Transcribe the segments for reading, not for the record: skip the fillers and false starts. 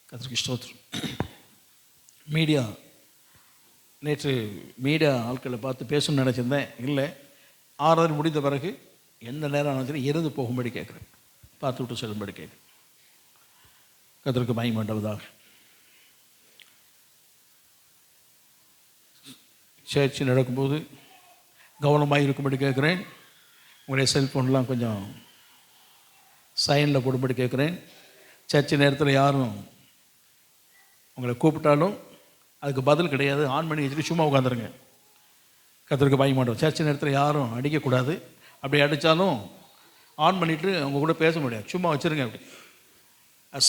கர்த்தருக்கு ஸ்தோத்திரம். நேற்று மீடியா ஆட்களை பார்த்து பேசணும்னு நினச்சிருந்தேன். இல்லை, 6:30 முடிந்த பிறகு எந்த நேரம் ஆனாலும் இருந்து போகும்படி கேட்குறேன், பார்த்து விட்டு செல்லும்படி கேட்குறேன். கர்த்தருக்கு மகிமை உண்டாவதாக. சர்ச்சு நடக்கும்போது கவனமாக இருக்கும்படி கேட்குறேன். உங்களுடைய செல்ஃபோன்லாம் கொஞ்சம் சைனில் போடும்படி கேட்குறேன். சர்ச்சு நேரத்தில் யாரும் உங்களை கூப்பிட்டாலும் அதுக்கு பதில் கிடையாது, ஆன் பண்ணி வச்சுட்டு சும்மா உட்காந்துருங்க. கர்த்தருக்கு மகிமை உண்டாகும். சர்ச்சு நேரத்தில் யாரும் அடிக்கக்கூடாது. அப்படி அடித்தாலும் ஆன் பண்ணிவிட்டு அவங்க கூட பேச முடியாது, சும்மா வச்சுருங்க. அப்படி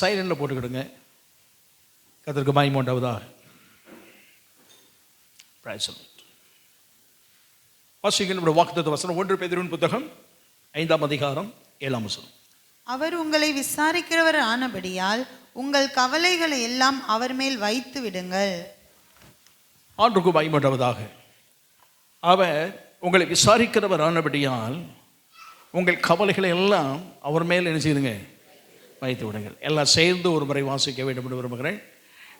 சைலண்டில் போட்டுக்கிடுங்க. கர்த்தருக்கு மகிமை உண்டாவதாக. வாசிங்கள் வாக்குத்தத்த வசனம் 1 பேதுருவின் புத்தகம் 5ஆம் அதிகாரம் 7ஆம் வசனம். அவர் உங்களை விசாரிக்கிறவர் ஆனபடியால் உங்கள் கவலைகளை எல்லாம் அவர் மேல் வைத்து விடுங்கள். ஆண்டவருக்கு மகிமை உண்டாவதாக. அவர் உங்களை விசாரிக்கிறவர் ஆனபடியால் உங்கள் கவலைகளை எல்லாம் அவர் மேல் என்ன செய்யுங்க, வைத்து விடுங்கள். எல்லாம் சேர்ந்து ஒரு முறை வாசிக்க வேண்டும் என்று விரும்புகிறேன்.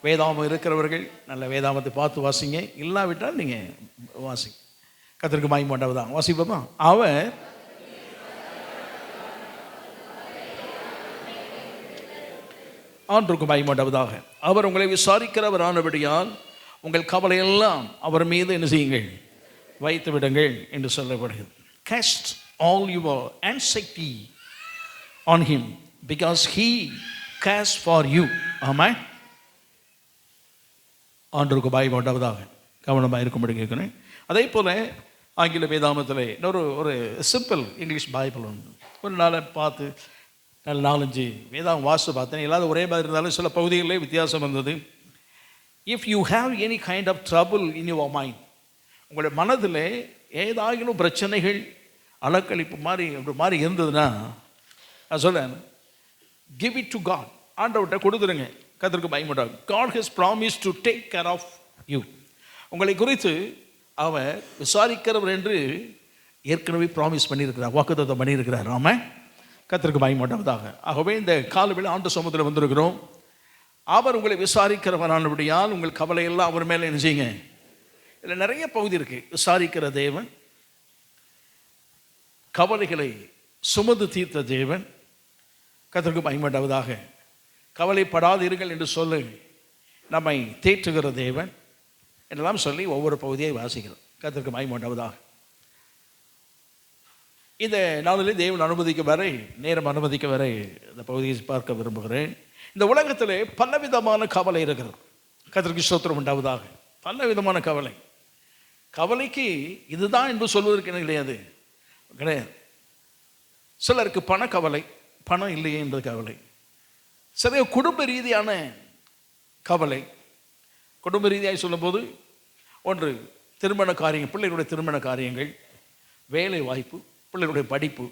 வேதாமம் இருக்கிறவர்கள் நல்ல வேதாமத்தை பார்த்து வாசிங்க, இல்லாவிட்டால் நீங்கள் வாசிங்க. கர்த்தருக்கு மகிமை உண்டாவதாக. வாசிப்போமா? அவர் ஆண்டவருக்கு மகிமை உண்டாவதாக. அவர் உங்களை விசாரிக்கிறவர் ஆனபடியால் உங்கள் கவலையெல்லாம் அவர் மீது என்ன செய்யுங்கள், வைத்து விடுங்கள் என்று சொல்லப்படுகிறது. Cast all your anxiety on him because he cares for you. ஆமாம். ஆண்டவருக்கு மகிமை உண்டாவதாக. கவனமாக இருக்கும்படி கேட்குறேன். அதே போல் ஆங்கில வேதாமத்தில் ஒரு சிம்பிள் இங்கிலீஷ் பைபிள் ஒன்று ஒரு நாளை பார்த்து 4-5 வேதாம் வாசித்து பார்த்தேன். எல்லாரும் ஒரே மாதிரி இருந்தாலும் சில பகுதிகளிலே வித்தியாசம் இருந்தது. If you have any kind of trouble in your mind, உங்களுடைய மனதில் ஏதாகிலும் பிரச்சனைகள் அலக்களிப்பு மாதிரி இருந்ததுன்னா நான் சொல்கிறேன், கிவ் இட் டு காட். ஆண்டவர்கிட்ட கொடுத்துருங்க. கர்த்தருக்கு மகிமை உண்டாகும். God has promise to take care of you. உங்களை குறித்து அவர் விசாரிக்கிறவர் என்று ஏற்கனவே ப்ராமிஸ் பண்ணியிருக்கிறார், வாக்குத்தத்தம் பண்ணியிருக்கிறார். ஆமாம். கர்த்தருக்கு மகிமை உண்டாவதாக. ஆகவே இந்த காலவேளை ஆண்டு சமூகத்தில் வந்திருக்கிறோம். அவர் உங்களை விசாரிக்கிறவரானபடியால் உங்கள் கவலையெல்லாம் அவர் மேலே என்ன செய்யுங்க. இதில் நிறைய பகுதி இருக்குது. விசாரிக்கிற தேவன், கவலைகளை சுமந்து தீர்த்த தேவன். கர்த்தருக்கு மகிமை உண்டாவதாக. கவலைப்படாதீர்கள் என்று சொல்லி நம்மை தேற்றுகிற தேவன் என்றெல்லாம் சொல்லி ஒவ்வொரு பகுதியை வாசிக்கிறோம். கர்த்தருக்கு மகிமை உண்டாவதாக. இந்த நாளிலே தேவன் அனுமதிக்க வரை, நேரம் அனுமதிக்க வரை இந்த பகுதியை பார்க்க விரும்புகிறேன். இந்த உலகத்தில் பலவிதமான கவலை இருக்கிறது. கர்த்தருக்கு ஸ்தோத்திரம் உண்டாவதாக. பலவிதமான கவலை. கவலைக்கு இதுதான் என்று சொல்வதற்கு என்ன கிடையாது. சிலருக்கு பண கவலை, பணம் இல்லையே என்பது கவலை. சில குடும்ப ரீதியான கவலை. குடும்ப ரீதியாக சொல்லும்போது ஒன்று திருமண காரியங்கள், பிள்ளைகளுடைய திருமண காரியங்கள், வேலை வாய்ப்பு, பிள்ளைகளுடைய படிப்பு.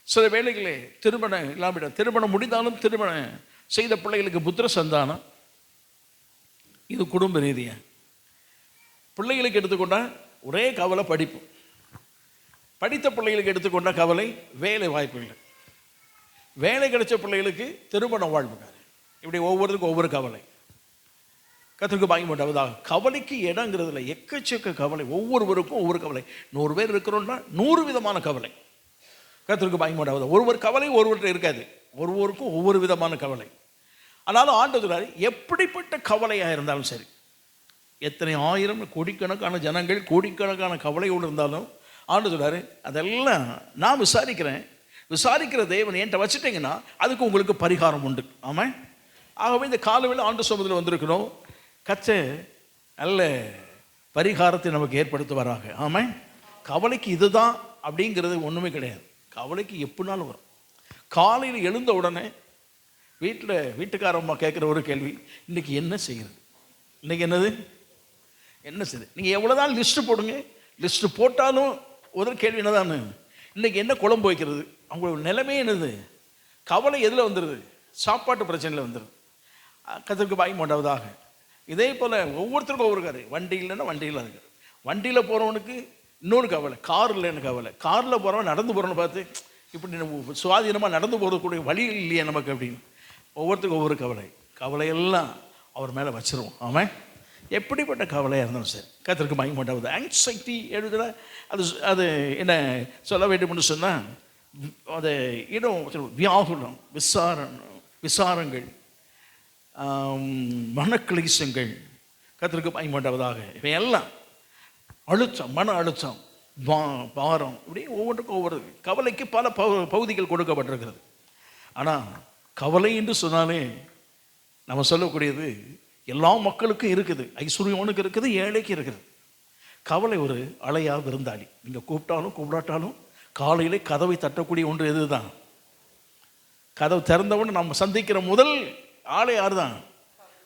சில வேலைகளே திருமணம் இல்லாமல், திருமணம் முடிந்தாலும் திருமணம் செய்த பிள்ளைகளுக்கு புத்திர சந்தானம். இது குடும்ப ரீதியாக. பிள்ளைகளுக்கு எடுத்துக்கொண்டால் ஒரே கவலை படிப்பு. படித்த பிள்ளைகளுக்கு எடுத்துக்கொண்ட கவலை வேலை வாய்ப்பு இல்லை. வேலை கிடைச்ச பிள்ளைகளுக்கு திருமண வாழ்வுக்காரு. இப்படி ஒவ்வொருத்தருக்கும் ஒவ்வொரு கவலை. கர்த்தருக்கு மகிமை உண்டாவதாக. கவலைக்கு இடங்கிறதுல எக்கச்சக்க கவலை. ஒவ்வொருவருக்கும் ஒவ்வொரு கவலை. 100 பேர் இருக்கிறோம்னா 100 விதமான கவலை. கர்த்தருக்கு மகிமை உண்டாவதாக. ஒருவர் கவலை ஒருவர்கிட்ட இருக்காது. ஒவ்வொருவருக்கும் ஒவ்வொரு விதமான கவலை. ஆனாலும் ஆண்டவர் எப்படிப்பட்ட கவலையாக இருந்தாலும் சரி, எத்தனை ஆயிரம் கோடிக்கணக்கான ஜனங்கள் கோடிக்கணக்கான கவலையோடு இருந்தாலும் ஆண்டவர் அதெல்லாம் நான் விசாரிக்கிறேன். விசாரிக்கிற தேவன் என்கிட்ட வச்சுட்டீங்கன்னா அதுக்கு உங்களுக்கு பரிகாரம் உண்டு. ஆமாம். ஆகவே இந்த காலவேளை ஆண்டு சமூகத்தில் வந்திருக்கிறோம். கர்த்தர் நல்ல பரிகாரத்தை நமக்கு ஏற்படுத்துவாராக. ஆமாம். கவலைக்கு இதுதான் அப்படிங்கிறது ஒன்றுமே கிடையாது. கவலைக்கு எப்படினாலும் வரும். காலையில் எழுந்த உடனே வீட்டுக்காரம்மா கேட்குற ஒரு கேள்வி, இன்றைக்கி என்ன செய்கிறது, இன்றைக்கி என்ன செய்யுது. நீங்கள் எவ்வளோதான் லிஸ்ட்டு போடுங்க, லிஸ்ட்டு போட்டாலும் ஒரு கேள்வி என்னதான், இன்றைக்கி என்ன குழம்பு வைக்கிறது. அவங்களோட நிலைமை என்னது, கவலை எதில் வந்துடுது, சாப்பாட்டு பிரச்சனையில் வந்துடுது. கர்த்தருக்கு மகிமை உண்டாவதாக. இதே போல் ஒவ்வொருத்தருக்கும் ஒவ்வொரு காரு. வண்டி இல்லைன்னா வண்டியில் இருக்குது. வண்டியில் போகிறவனுக்கு இன்னொரு கவலை, கார் இல்லைன்னு கவலை. காரில் போகிறவன் நடந்து போகிறவனை பார்த்து இப்படி சுவாதீனமாக நடந்து போகிறதுக்கூடிய வழி இல்லையே நமக்கு அப்படின்னு ஒவ்வொருத்தருக்கும் ஒவ்வொரு கவலை. கவலையெல்லாம் அவர் மேலே வச்சிருவோம். ஆமாம், எப்படிப்பட்ட கவலையாக இருந்தாலும் சரி. கர்த்தருக்கு மகிமை உண்டாகுது. ஆங்ஸைட்டி எழுதுகிற அது என்ன சொல்ல வேண்டும்னு சொன்னால், அது வியாகுலம், விசாரங்கள், மனக்கிளேசங்கள், கர்த்தருக்கு மகிமை உண்டாவதாக, இவையெல்லாம் அழுத்தம், மன அழுத்தம், பாரம், இப்படி ஒவ்வொன்றுக்கும் ஒவ்வொரு கவலைக்கு பல பகுதிகள் கொடுக்கப்பட்டிருக்கிறது. ஆனால் கவலை என்று சொன்னாலே நம்ம சொல்லக்கூடியது எல்லா மக்களுக்கும் இருக்குது. ஐஸ்வர்யவனுக்கு இருக்குது, ஏழைக்கு இருக்குது. கவலை ஒரு அலையா விருந்தாளி. நீங்கள் கூப்பிட்டாலும் கூப்பிடாட்டாலும் காலையிலே கதவை தட்டக்கூடிய ஒன்று எது தான்? கதவு திறந்தவுடனே நம்ம சந்திக்கிற முதல் ஆளை யார் தான்?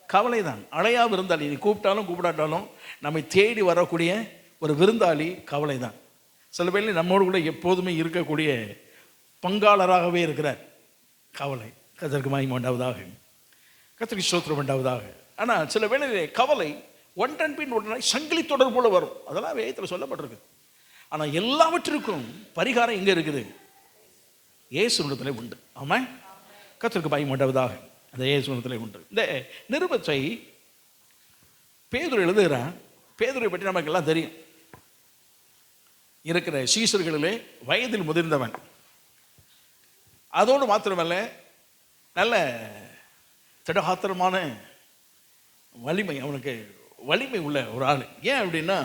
கவலை தான். அலையா விருந்தாளி. நீ கூப்பிட்டாலும் கூப்பிடாட்டாலும் நம்மை தேடி வரக்கூடிய ஒரு விருந்தாளி கவலை தான். சில பேர் நம்மோடு கூட எப்போதுமே இருக்கக்கூடிய பங்காளராகவே இருக்கிறார் கவலை. கர்த்தருக்கு மகிமை உண்டாவதாக, கர்த்தருக்கு ஸ்தோத்திரம் உண்டாவதாக. ஆனால் சில வேளையிலே கவலை ஒன்றன் பின் ஒன்றாய் சங்கிலி தொடர் போல வரும். அதெல்லாம் வேதத்தில் சொல்லப்பட்டிருக்கு. ஆனால் எல்லாவற்றிற்கும் பரிகாரம் எங்கே இருக்குது? இயேசுவிடத்திலே உண்டு. ஆமாம், கர்த்தருக்கு மகிமை உண்டாவதாக. அந்த இயேசுவிடத்திலே உண்டு. இந்த நிருபத்தை பேதுரு எழுதுகிறான். பேதுரை பற்றி நமக்கு எல்லாம் தெரியும். இருக்கிற சீசர்களிலே வயதில் முதிர்ந்தவன். அதோடு மாத்திரமல்ல, நல்ல திடகாத்திரமான வலிமை, அவனுக்கு வலிமை உள்ள ஒரு ஆள். ஏன் அப்படின்னா,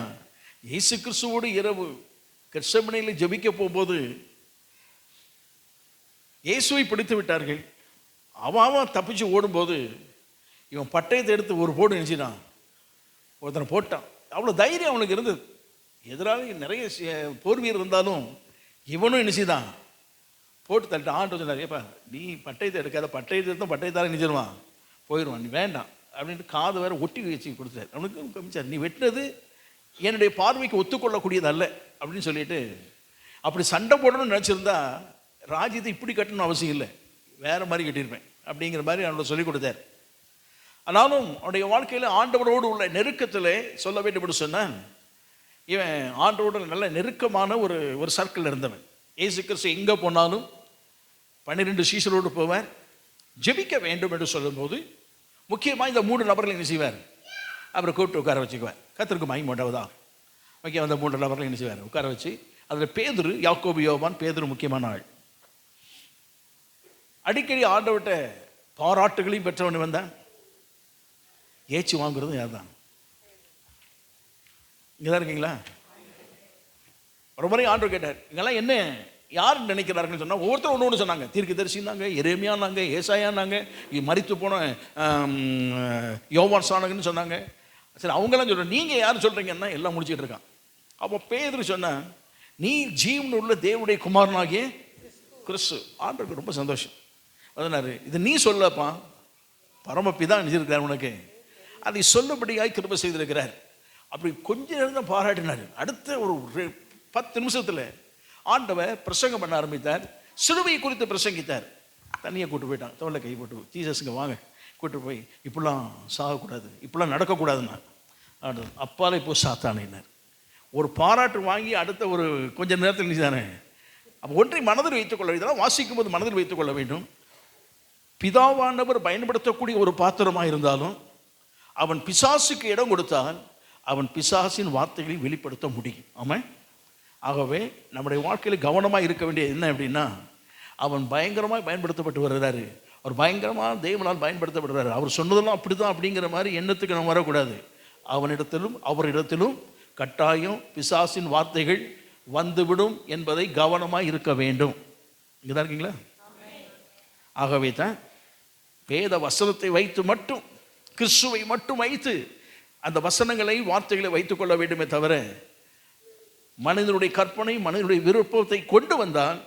இயேசு கிறிஸ்துவோடு இரவு கெத்செமனேயில் ஜெபிக்க போகும்போது இயேசுவை பிடித்து விட்டார்கள். அவன் தப்பிச்சு ஓடும்போது இவன் பட்டயத்தை எடுத்து ஒரு போடு நினைச்சிட்டான், ஒருத்தனை போட்டான். அவ்வளோ தைரியம் அவனுக்கு இருந்தது. எதிராக நிறைய போர் வீரர் இருந்தாலும் இவனும் நினைச்சுதான் போட்டு தட்டு. ஆண்டு சொன்னார், ஏப்பா நீ பட்டயத்தை எடுக்காத, பட்டயத்தை எடுத்தால் பட்டயத்தால் நினைச்சிருவான், போயிடுவான், நீ வேண்டாம் அப்படின்ட்டு காது வேற ஒட்டி வச்சு கொடுத்தாரு. அவனுக்கு கமிச்சார், நீ வெட்டினது என்னுடைய பார்வைக்கு ஒத்துக்கொள்ளக்கூடியது அல்ல அப்படின்னு சொல்லிட்டு, அப்படி சண்டை போடணும்னு நினச்சிருந்தா ராஜ்யத்தை இப்படி கட்டணும்னு அவசியம் இல்லை, வேற மாதிரி கட்டியிருப்பேன் அப்படிங்கிற மாதிரி அவனோட சொல்லிக் கொடுத்தார். ஆனாலும் அவனுடைய வாழ்க்கையில் ஆண்டவரோடு உள்ள நெருக்கத்தில் சொல்ல வேண்டும் என்று சொன்னால், இவன் ஆண்டவரோட நல்ல நெருக்கமான ஒரு சர்க்கிள் இருந்தவன். இயேசு கிறிஸ்து எங்கே போனாலும் 12 சீஷரோடு போவார். ஜெபிக்க வேண்டும் என்று சொல்லும்போது முக்கியமாக இந்த 3 நபர்களை என்ன செய்வார்? அவரை கூப்பிட்டு உட்கார வச்சுக்குவார். கர்த்தருக்கு மகிமை உண்டாவதா. ஓகே, அந்த 3 நபர்களை என்ன செய்வார்? உட்கார வச்சு, அதில் பேதுரு, யாக்கோபு, யோவான். பேதுரு முக்கியமான ஆள். அடிக்கடி ஆண்டவர்கிட்ட பாராட்டுகளையும் பெற்றவன் வந்தான். ஏச்சு வாங்குறது யார் தான்? இங்கே தான் இருக்கீங்களா? ஒரு முறை ஆண்டவர் கேட்டார், இங்கெல்லாம் என்ன யார் நினைக்கிறாருன்னு சொன்னால், ஒவ்வொருத்தரும் ஒன்று ஒன்று சொன்னாங்க. தீர்க்கதரிசின்னாங்க, எரேமியானாங்க, ஏசாயானாங்க, மரித்து போன யோவான் சானகன்னு சொன்னாங்க. சரி, அவங்கெல்லாம் சொல்கிறேன், நீங்கள் யார் சொல்கிறீங்கன்னா எல்லாம் முடிச்சுட்டு இருக்கான். அப்போ பேதுரு சொன்னா, நீ ஜீவன் உள்ள தேவனுடைய குமாரனாகிய கிறிஸ்து. ஆண்டவருக்கு ரொம்ப சந்தோஷம். அதனாரு, இது நீ சொல்லப்பா, பரமபிதா நினைச்சிருக்கிறார் உனக்கு, அதை சொல்லபடியாய் கிருபை செய்திருக்கிறார். அப்படி கொஞ்ச நேரம் தான் பாராட்டினார். அடுத்த ஒரு 10 நிமிஷத்தில் ஆண்டவர் பிரசங்கம் பண்ண ஆரம்பித்தார். சிலுவையை குறித்து பிரசங்கித்தார். தனியாக கூட்டு போயிட்டான், தோளில் கை போட்டு, ஜீசஸுங்க வாங்க, கூட்டு போய், இப்படிலாம் சாகக்கூடாது, இப்படிலாம் நடக்கக்கூடாதுன்னா. ஆண்டவர் அப்பாலே போய் சாத்தானேன்னார். ஒரு பாராட்டு வாங்கி அடுத்த ஒரு கொஞ்சம் நேரத்தில் நினைச்சானே. அப்போ ஒன்றை மனதில் வைத்துக்கொள்ள வேண்டும். இதெல்லாம் வாசிக்கும் போது மனதில் வைத்துக்கொள்ள வேண்டும். பிதாவானவர் பயன்படுத்தக்கூடிய ஒரு பாத்திரமாக இருந்தாலும் அவன் பிசாசுக்கு இடம் கொடுத்தால் அவன் பிசாசின் வார்த்தைகளை வெளிப்படுத்த முடியும். ஆமாம். ஆகவே நம்முடைய வாழ்க்கையில் கவனமாக இருக்க வேண்டியது என்ன அப்படின்னா, அவன் பயங்கரமாக பயன்படுத்தப்பட்டு வருகிறாரு, அவர் பயங்கரமாக தேவனால் பயன்படுத்தப்படுறாரு, அவர் சொன்னதெல்லாம் அப்படி தான் அப்படிங்கிற மாதிரி எண்ணத்துக்கு நம்ம வரக்கூடாது. அவனிடத்திலும் அவரிடத்திலும் கட்டாயம் பிசாசின் வார்த்தைகள் வந்துவிடும் என்பதை கவனமாக இருக்க வேண்டும். இங்கே தான் இருக்கீங்களா? ஆகவே தான் வேத வசனத்தை வைத்து மட்டும், கிறிஸ்துவை மட்டும் வைத்து அந்த வசனங்களை வார்த்தைகளை வைத்துக் கொள்ள வேண்டுமே தவிர, மனிதனுடைய கற்பனை மனிதனுடைய விருப்பத்தை கொண்டு வந்தால்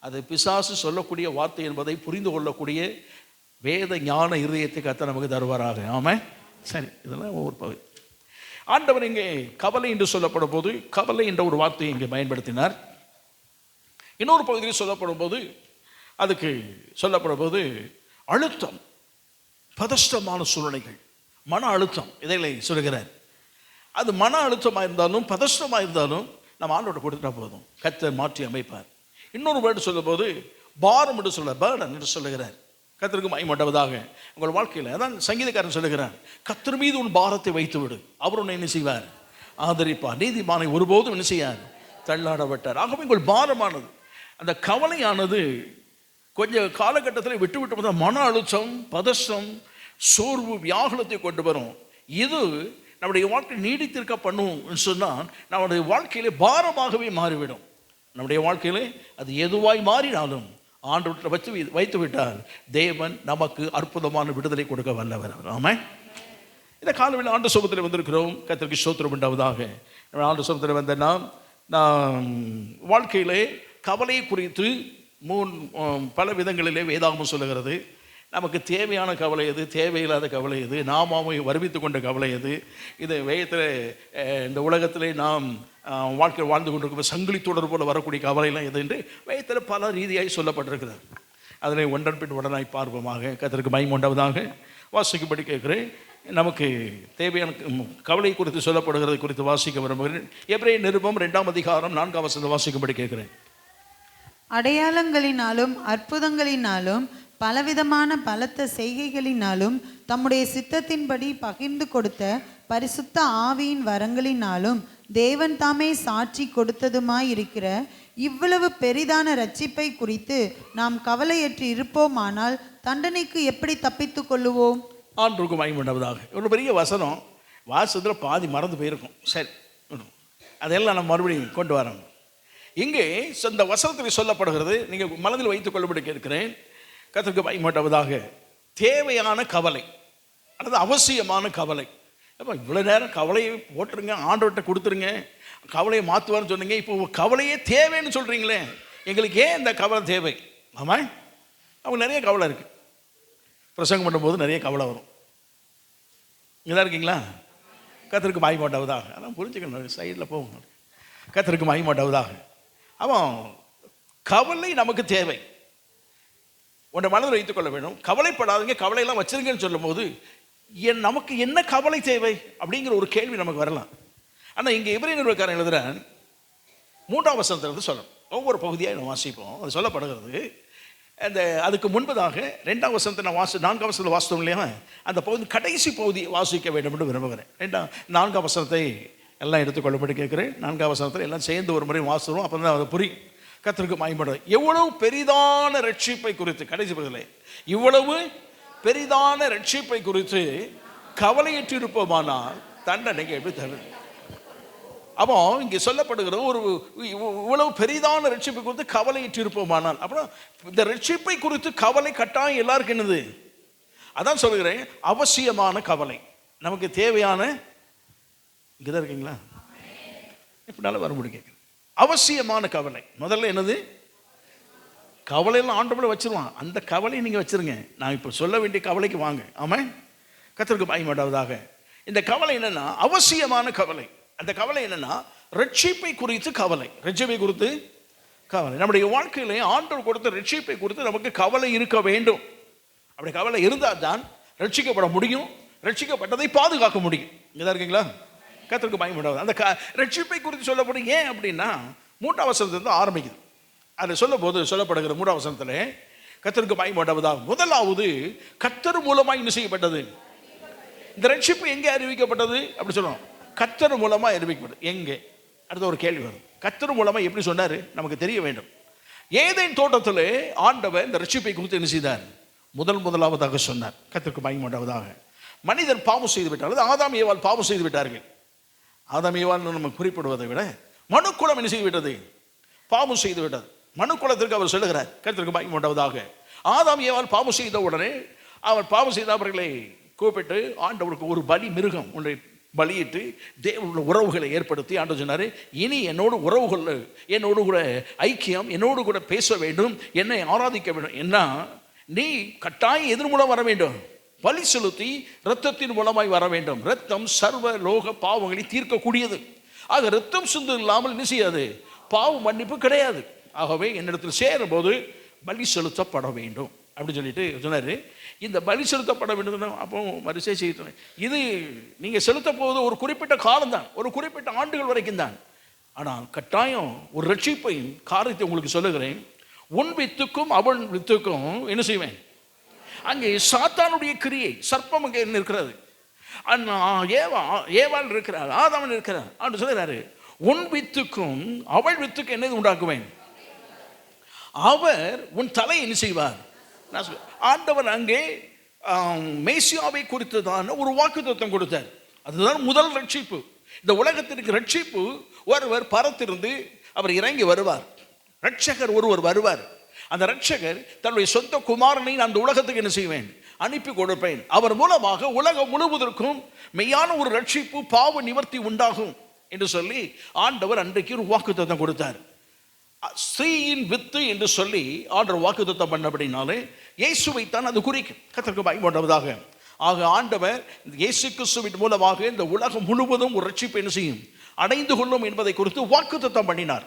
அது பிசாசு சொல்லக்கூடிய வார்த்தை என்பதை புரிந்து கொள்ளக்கூடிய வேத ஞான இருதயத்தை கர்த்தர் நமக்கு தருவாராக. ஆமாம். சரி, இதெல்லாம் ஒவ்வொரு பகுதி. ஆண்டவர் இங்கே கவலை என்று சொல்லப்படும் போது கவலை என்ற ஒரு வார்த்தையை இங்கே பயன்படுத்தினார். இன்னொரு பகுதியில் சொல்லப்படும் போது அதுக்கு சொல்லப்படும் போது அழுத்தம், பதஷ்டமான சூழ்நிலைகள், மன அழுத்தம், இதைகளை சொல்லுகிறார். அது மன அழுத்தமாக இருந்தாலும் பதஷ்டமாக இருந்தாலும் நம்ம ஆண்டோட கொடுத்துட்டா போதும், கர்த்தர் மாற்றி அமைப்பார். இன்னொரு வேர்டு சொல்லும் போது பாரம் என்று சொல்ல, பேர்டன் என்று சொல்லுகிறார். கர்த்தருக்கு மகிமை உண்டாவதாக. உங்கள் வாழ்க்கையில் அதான் சங்கீதக்காரன் சொல்லுகிறான், கர்த்தர் மீது உன் பாரத்தை வைத்து விடு, அவர் உன்னை என்ன செய்வார்? ஆதரிப்பார். நீதிமானை ஒருபோதும் என்ன செய்யார்? தள்ளாடப்பட்டார். ஆகவே உங்கள் பாரமானது, அந்த கவலையானது கொஞ்சம் காலகட்டத்தில் விட்டு விட்டு மன அழுத்தம், பதஷ்டம், சோர்வு, வியாகுலத்தை கொண்டு வரும். இது நம்முடைய வாழ்க்கை நீடித்திருக்க பண்ணும் சொன்னால் நம்முடைய வாழ்க்கையிலே பாரமாகவே மாறிவிடும். நம்முடைய வாழ்க்கையிலே அது எதுவாய் மாறினாலும் ஆண்டவரை வைத்து விட்டால் தேவன் நமக்கு அற்புதமான விடுதலை கொடுக்க வல்லவர். ஆமென். இந்த காலவில் ஆண்டு சமூகத்தில் வந்திருக்கிறோம். கர்த்தருக்கு ஸ்தோத்திரம் உண்டாவதாக. ஆண்டு சமூகத்தில் வந்த நாம் வாழ்க்கையிலே கவலை குறித்து பல விதங்களிலே வேதாகமம் சொல்லுகிறது. நமக்கு தேவையான கவலை எது, தேவையில்லாத கவலை எது, நாமாவை வருவித்து கொண்ட கவலை எது, இது வேயத்தில் இந்த உலகத்திலே நாம் வாழ்க்கை வாழ்ந்து கொண்டிருக்கும் சங்கிலி தொடர் போல வரக்கூடிய கவலையெல்லாம் எது என்று வேயத்தில் பல ரீதியாய் சொல்லப்பட்டிருக்கிறது. அதில் ஒன்றன் பின் உடனாய் பார்ப்போமாக. கர்த்தருக்கு மகிமை உண்டாவதாக. வாசிக்கும்படி கேட்கிறேன். நமக்கு தேவையான கவலை குறித்து சொல்லப்படுகிறது குறித்து வாசிக்க விரும்புகிறேன். எபிரேயர் நிருபம் 2ஆம் அதிகாரம் 4ஆம் வசனத்தை வாசிக்கும்படி கேட்கிறேன். அடையாளங்களினாலும் அற்புதங்களினாலும் பலவிதமான பலத்த செய்கைகளினாலும் தம்முடைய சித்தத்தின்படி பகிர்ந்து கொடுத்த பரிசுத்த ஆவியின் வரங்களினாலும் தேவன் தாமே சாட்சி கொடுத்ததுமாயிருக்கிற இவ்வளவு பெரிதான இரட்சிப்பை குறித்து நாம் கவலையற்று இருப்போமானால் தண்டனைக்கு எப்படி தப்பித்துக் கொள்ளுவோம்? ஆண்டவருக்கு மகிமை உண்டாவதாக. ஒரு பெரிய வசனம் வாசத்தில் பாதி மறந்து போயிருக்கும். சரி, அதெல்லாம் நம்ம மறுபடியும் கொண்டு வரோம். இங்கே இந்த வசனத்தில் சொல்லப்படுகிறது, நீங்கள் மனதில் வைத்துக் கொள்ளும்படி கேட்கிறேன். கர்த்தருக்கு மகிமை உண்டாவதாக. தேவையான கவலை அல்லது அவசியமான கவலை. அப்போ இவ்வளோ நேரம் கவலையை போட்டுருங்க, ஆண்டவர்கிட்ட கொடுத்துருங்க, கவலையை மாற்றுவார்னு சொன்னீங்க. இப்போ கவலையே தேவைன்னு சொல்கிறீங்களே, எங்களுக்கு ஏன் இந்த கவலை தேவை? ஆமாம், அவங்க நிறைய கவலை இருக்குது. பிரசங்கம் பண்ணும்போது நிறைய கவலை வரும். இதாக இருக்கீங்களா? கர்த்தருக்கு மகிமை உண்டாவதாக. அதான் புரிஞ்சுக்கணும், சைடில் போகும். கர்த்தருக்கு மகிமை உண்டாவதாக. அவன் கவலை நமக்கு தேவை. உன்னை மனதில் வைத்துக் கொள்ள வேண்டும். கவலைப்படாதீங்க, கவலையெல்லாம் வச்சிருங்கன்னு சொல்லும் போது நமக்கு என்ன கவலை தேவை அப்படிங்கிற ஒரு கேள்வி நமக்கு வரலாம். ஆனால் இங்கே எபிரேயர் நிருபக்காரன் எழுதுறான் 3ஆம் வசனத்திலிருந்து சொல்லணும். ஒவ்வொரு பகுதியாக நம்ம வாசிப்போம். அது சொல்லப்படுகிறது. அந்த அதுக்கு முன்பதாக 2ஆம் வசனத்தை நான் 4ஆம் வசனத்தில் வாசித்தோம் இல்லையா, அந்த பகுதி கடைசி பகுதி வாசிக்க வேண்டும் என்று விரும்புகிறேன். 4ஆம் வசனத்தை எல்லாம் எடுத்துக்கொள்ளும்படி கேட்குறேன். 4ஆம் வசனத்தில் எல்லாம் சேர்ந்து ஒரு முறை வாசிடுவோம், அப்போ தான் அதை புரியும். கர்த்தருக்கு மகிமை. எவ்வளவு பெரிதான ரட்சிப்பை குறித்து, கடைசி பகுதியில் இவ்வளவு பெரிதான ரட்சிப்பை குறித்து கவலையற்று இருப்போமானால் தண்டனைக்கு எப்படி தரும்? அப்போ இங்கே சொல்லப்படுகிற ஒரு இவ்வளவு பெரிதான ரட்சிப்பை குறித்து கவலையற்று இருப்போமானால், அப்புறம் இந்த ரட்சிப்பை குறித்து கவலை கட்டாயம் எல்லாருக்கும் என்னது? அதான் சொல்லுகிறேன், அவசியமான கவலை. நமக்கு தேவையான, இங்கதான் இருக்கீங்களா? எப்படினாலும் வர முடியும். கேட்குறேன், அவசியமான கவலை. முதல்ல என்னது? கவலையெல்லாம் ஆண்டவரை வச்சிருவான். அந்த கவலையை நீங்கள் வச்சிருங்க. நான் இப்போ சொல்ல வேண்டிய கவலைக்கு வாங்க. ஆமாம், கர்த்தருக்கு மகிமை உண்டாவதாக. இந்த கவலை என்னன்னா அவசியமான கவலை. அந்த கவலை என்னன்னா ரட்சிப்பை குறித்து கவலை. ரட்சிப்பை குறித்து கவலை. நம்முடைய வாழ்க்கையிலே ஆண்டவர் கொடுத்த ரட்சிப்பை குறித்து நமக்கு கவலை இருக்க வேண்டும். அப்படி கவலை இருந்தால் தான் ரட்சிக்கப்பட முடியும், ரட்சிக்கப்பட்டதை பாதுகாக்க முடியும். இதாக இருக்கீங்களா? கர்த்தருக்கு மகிமை உண்டாவதாக. அந்த ரட்சிப்பை குறித்து சொல்லப்படும். ஏன் அப்படின்னா 3ஆம் வசனத்திலிருந்து ஆரம்பிக்குது. அதை சொல்லும் போது சொல்லப்படுகிற 3ஆம் வசனத்தில் கர்த்தருக்கு மகிமை உண்டாவதாக. முதலாவது கர்த்தர் மூலமாக என்ன செய்யப்பட்டது? இந்த ரட்சிப்பு எங்கே அறிவிக்கப்பட்டது அப்படி சொல்லணும்? கர்த்தர் மூலமாக அறிவிக்கப்பட்டது. எங்கே? அடுத்த ஒரு கேள்வி வரும். கர்த்தர் மூலமாக எப்படி சொன்னார் நமக்கு தெரிய வேண்டும். ஏதேன் தோட்டத்தில் ஆண்டவர் இந்த ரட்சிப்பை குறித்து என்ன செய்தார்? முதலாவதாக சொன்னார். கர்த்தருக்கு மகிமை உண்டாவதாக. மனிதன் பாவம் செய்து விட்டார். ஆதாம் ஏவாள் பாவம் செய்து விட்டார்கள். ஆதாம் ஏவாள் நம்ம குறிப்பிடுவதை விட மனுக்குலம் என்ன செய்து விட்டது? பாவம் செய்து விட்டது. மனுக்குலத்திற்கு அவர் சொல்லுகிறார். கர்த்தருக்கு மகிமை உண்டாவதாக. ஆதாம் ஏவாள் பாவம் செய்த உடனே அவர் பாவம் செய்த அவர்களை கூப்பிட்டு ஆண்டவருக்கு ஒரு பலி மிருகம் ஒன்றை பலியிட்டு தேவனுடைய உறவுகளை ஏற்படுத்தி ஆண்டவர் சொன்னார், இனி என்னோடு உறவுகள், என்னோடு கூட ஐக்கியம், என்னோடு கூட பேச வேண்டும், என்னை ஆராதிக்க வேண்டும். என்ன நீ கட்டாயம் எதன் மூலம் வர வேண்டும்? பலி செலுத்தி இரத்தத்தின் மூலமாய் வர வேண்டும். இரத்தம் சர்வ லோக பாவங்களை தீர்க்கக்கூடியது. ஆக இரத்தம் சிந்து இல்லாமல் என்ன செய்யாது? பாவ மன்னிப்பு கிடையாது. ஆகவே என்னிடத்தில் சேரும் போது பலி செலுத்தப்பட வேண்டும் அப்படின்னு சொல்லிட்டு சொன்னார். இந்த பலி செலுத்தப்பட வேண்டும். அப்போ வரிசை செய்ய இது நீங்கள் செலுத்த போவது ஒரு குறிப்பிட்ட காலம்தான், ஒரு குறிப்பிட்ட ஆண்டுகள் வரைக்கும் தான். ஆனால் கட்டாயம் ஒரு ரட்சிப்பையும் காரியத்தை உங்களுக்கு சொல்லுகிறேன். உன் வித்துக்கும் அவன் வித்துக்கும் என்ன செய்வேன்? அங்கே சாத்தானுடைய கிரியை, சர்ப்பம் அங்கே இருக்கிறது, ஏவாள் இருக்கிறார், ஆதாமன் இருக்கிறார். அப்படின்னு சொல்கிறாரு, உன் வித்துக்கும் அவள் வித்துக்கும் என்னது உண்டாக்குவேன், அவர் உன் தலையை என்ன செய்வார். ஆண்டவர் அங்கே மேசியாவை குறித்துதான் ஒரு வாக்குத்தத்தம் கொடுத்தார். அதுதான் முதல் ரட்சிப்பு. இந்த உலகத்திற்கு ரட்சிப்பு ஒருவர் பரத்திருந்து அவர் இறங்கி வருவார், ரட்சகர் ஒருவர் வருவார். அந்த ரட்சகர் தன்னுடைய சொந்த குமாரனை நான் அந்த உலகத்துக்கு என்ன செய்வேன், அனுப்பி கொடுப்பேன். அவர் மூலமாக உலகம் முழுவதற்கும் மெய்யான ஒரு ரட்சிப்பு, பாவ நிவர்த்தி உண்டாகும் என்று சொல்லி ஆண்டவர் அன்றைக்கு ஒரு வாக்குத்தத்தம் கொடுத்தார். ஸ்ரீயின் வித்து என்று சொல்லி ஆண்டவர் வாக்குத்தத்தம் பண்ணபடினாலே இயேசுவைத்தான் அது குறிக்கும். கர்த்தருக்கு பயன்படுவதாக. ஆக ஆண்டவர் இயேசு கிறிஸ்துவின் மூலமாக இந்த உலகம் முழுவதும் ஒரு ரட்சிப்பு என்ன செய்யும், அடைந்து கொள்ளும் என்பதை குறித்து வாக்குத்தத்தம் பண்ணினார்.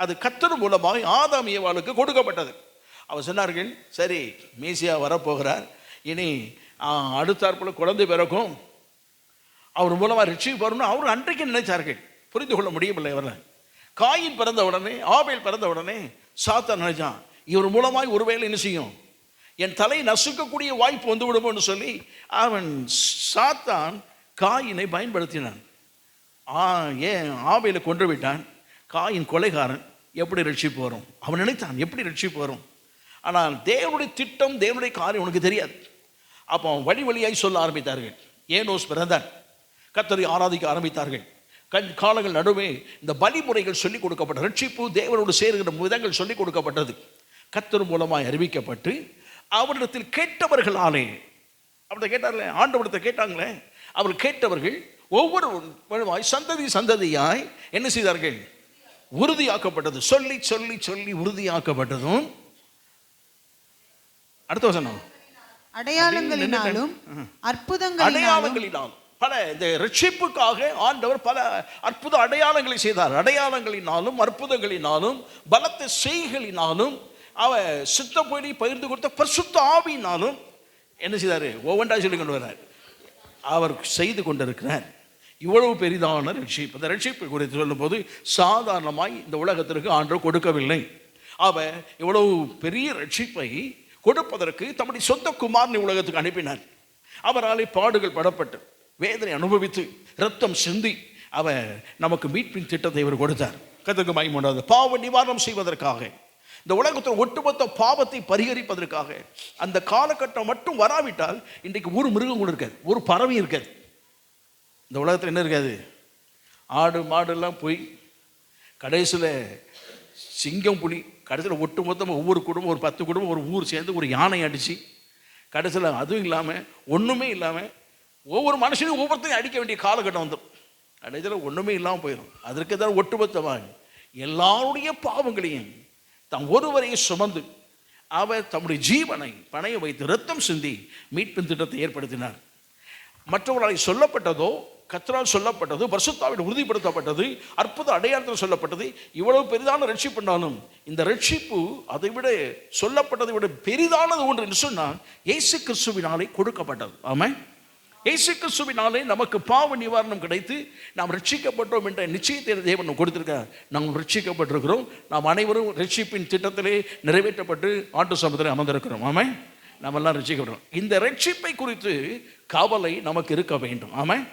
அது கர்த்தர் மூலமாக ஆதாம் ஏவாளுக்கு கொடுக்கப்பட்டது. அவர் சொன்னார்கள், சரி மேசியா வரப்போகிறார், இனி அடுத்தாற்போல குழந்தை பிறக்கும், அவர் மூலமாக ரட்சிப்பு வரும்னு அவர் அன்றைக்கு நினைச்சார்கள். புரிந்து கொள்ள முடியவில்லை. அவரை காயின் பிறந்த உடனே, ஆபேல் பிறந்த உடனே சாத்தான் நினைச்சான், இவர் மூலமாய் ஒருவேளை என்ன செய்யும், என் தலை நசுக்கக்கூடிய வாய்ப்பு வந்து விடுமோன்னு சொல்லி அவன் சாத்தான் காயினை பயன்படுத்தினான். ஏன் ஆபேலை கொன்று விட்டான். காயின் கொலைகாரன், எப்படி ரட்சிப்பு வரும் அவன் நினைத்தான், எப்படி ரட்சிப்பு வரும். ஆனால் தேவனுடைய திட்டம், தேவனுடைய காரியம் உனக்கு தெரியாது. அப்போ வழி வழியாய் சொல்ல ஆரம்பித்தார்கள். ஏனோஸ் பிறந்தான், கர்த்தரை ஆராதிக்க ஆரம்பித்தார்கள். காலங்கள் நடுவே இந்த பலிமுறைகள் சொல்லிக் கொடுக்கப்பட்ட ரட்சிப்பு, தேவனோடு சேருகிற விதங்கள் சொல்லிக் கொடுக்கப்பட்டது. கர்த்தர் மூலமாய் அறிவிக்கப்பட்டு அவரிடத்தில் கேட்டவர்களாலே, அப்படி கேட்டார்களே, ஆண்டவரிடத்தை கேட்டாங்களே, அவர் கேட்டவர்கள் ஒவ்வொரு சந்ததி சந்ததியாய் என்ன செய்தார்கள், உறுதியாக்கப்பட்டது. சொல்லி சொல்லி சொல்லி உறுதியாக்கப்பட்டதும். அடுத்த வசனம், அடையாளங்களினாலும் அற்புதங்களினாலும். பல இந்த ரட்சிப்புக்காக ஆண்டவர் பல அற்புத அடையாளங்களை செய்தார். அடையாளங்களினாலும் அற்புதங்களினாலும் பலத்த செய்களினாலும் அவர் சித்தப்படி பகிர்ந்து கொடுத்த பரிசுத்த ஆவியினாலும் என்ன செய்தார், ஒவ்வொன்றா சொல்லி கொண்டு வர்றார். அவர் செய்து கொண்டிருக்கிறார். இவ்வளவு பெரிதான ரட்சிப்பு. இந்த ரட்சிப்பை குறித்து சொல்லும்போது சாதாரணமாய் இந்த உலகத்திற்கு ஆண்டவர் கொடுக்கவில்லை. அவர் இவ்வளவு பெரிய ரட்சிப்பை கொடுப்பதற்கு தம்முடைய சொந்த குமாரனை உலகத்துக்கு அனுப்பினார். அவராலே பாடுகள் படப்பட்டு வேதனை அனுபவித்து இரத்தம் சிந்தி அவர் நமக்கு மீட்பின் திட்டத்தை இவர் கொடுத்தார். கர்த்தருக்கு மகிமை உண்டாவது. பாவ நிவாரணம் செய்வதற்காக, இந்த உலகத்தில் ஒட்டுமொத்த பாவத்தை பரிகரிப்பதற்காக. அந்த காலகட்டம் மட்டும் வராவிட்டால் இன்றைக்கு ஒரு மிருகம் கூட இருக்காது, ஒரு பறவை இருக்காது. இந்த உலகத்தில் என்ன இருக்காது, ஆடு மாடுலாம் போய் கடைசியில் சிங்கம் புலி, கடைசியில் ஒட்டுமொத்தமாக ஒவ்வொரு குடும்பம், ஒரு 10 குடும்பம், ஒரு ஊர் சேர்ந்து ஒரு யானை அடித்து கடைசியில் அதுவும் இல்லாமல் ஒன்றுமே இல்லாமல் ஒவ்வொரு மனுஷனையும் ஒவ்வொருத்தையும் அடிக்க வேண்டிய காலகட்டம் வந்துடும். கடைசியில் ஒன்றுமே இல்லாமல் போயிடும். அதற்கு தான் ஒட்டுமொத்தமாக எல்லாருடைய பாவங்களையும் தாம் ஒருவரையும் சுமந்து அவர் தம்முடைய ஜீவனை பணைய வைத்து இரத்தம் சிந்தி மீட்பின் திட்டத்தை ஏற்படுத்தினார். மற்றவர்களை சொல்லப்பட்டதோ, கர்த்தரால் சொல்லப்பட்டது, பரிசுத்தாவினால் உறுதிப்படுத்தப்பட்டது, அற்புத அடையாளத்தில் சொல்லப்பட்டது. இவ்வளவு பெரிதான ரட்சிப்பு பண்ணாலும் இந்த ரட்சிப்பு அதை விட சொல்லப்பட்டதை விட பெரிதானது ஒன்று என்று சொன்னால் இயேசு கிறிஸ்துவினாலே கொடுக்கப்பட்டது. ஆமாம், இயேசு கிறிஸ்துவினாலே நமக்கு பாவ நிவாரணம் கிடைத்து நாம் ரட்சிக்கப்பட்டோம் என்ற நிச்சயத்தை தேவன் கொடுத்திருக்கார். நாம் ரட்சிக்கப்பட்டிருக்கிறோம். நாம் அனைவரும் ரட்சிப்பின் திட்டத்திலே நிறைவேற்றப்பட்டு ஆட்டு சமூகத்தில் அமர்ந்திருக்கிறோம். ஆமாம், நாம் எல்லாம் ரட்சிக்கப்பட்டோம். இந்த ரட்சிப்பை குறித்து கவலை நமக்கு இருக்க வேண்டும். ஆமாம்,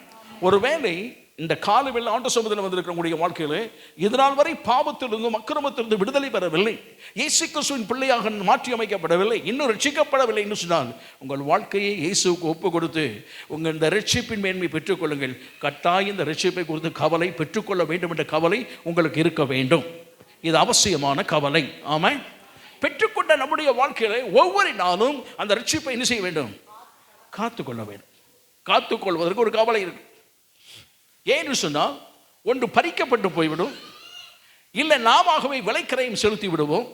ஒருவேளை இந்த காலவெளி ஆண்டு சமூகத்தில் வந்திருக்கிறவங்களுடைய வாழ்க்கையில் இதனால் வரை பாவத்திலிருந்தும் அக்கிரமத்திலிருந்து விடுதலை பெறவில்லை, இயேசு கிறிஸ்துவின் பிள்ளையாக மாற்றி அமைக்கப்படவில்லை, இன்னும் ரட்சிக்கப்படவில்லை என்று சொன்னால் உங்கள் வாழ்க்கையை இயேசுவுக்கு ஒப்பு கொடுத்து உங்கள் இந்த ரட்சிப்பின் மேன்மை பெற்றுக்கொள்ளுங்கள். கட்டாயம் இந்த ரட்சிப்பை குறித்து கவலை பெற்றுக்கொள்ள வேண்டும் என்ற கவலை உங்களுக்கு இருக்க வேண்டும். இது அவசியமான கவலை. ஆமாம், பெற்றுக்கொண்ட நம்முடைய வாழ்க்கையில ஒவ்வொரு நாளும் அந்த ரட்சிப்பை என்ன செய்ய வேண்டும், காத்துக்கொள்ள வேண்டும். காத்துக்கொள்வதற்கு ஒரு கவலை இருக்கு. ஏன்னு சொன்னால் ஒன்று பறிக்கப்பட்டு போய்விடும், இல்லை நாமவே விலைக்கரையும் செலுத்தி விடுவோம்,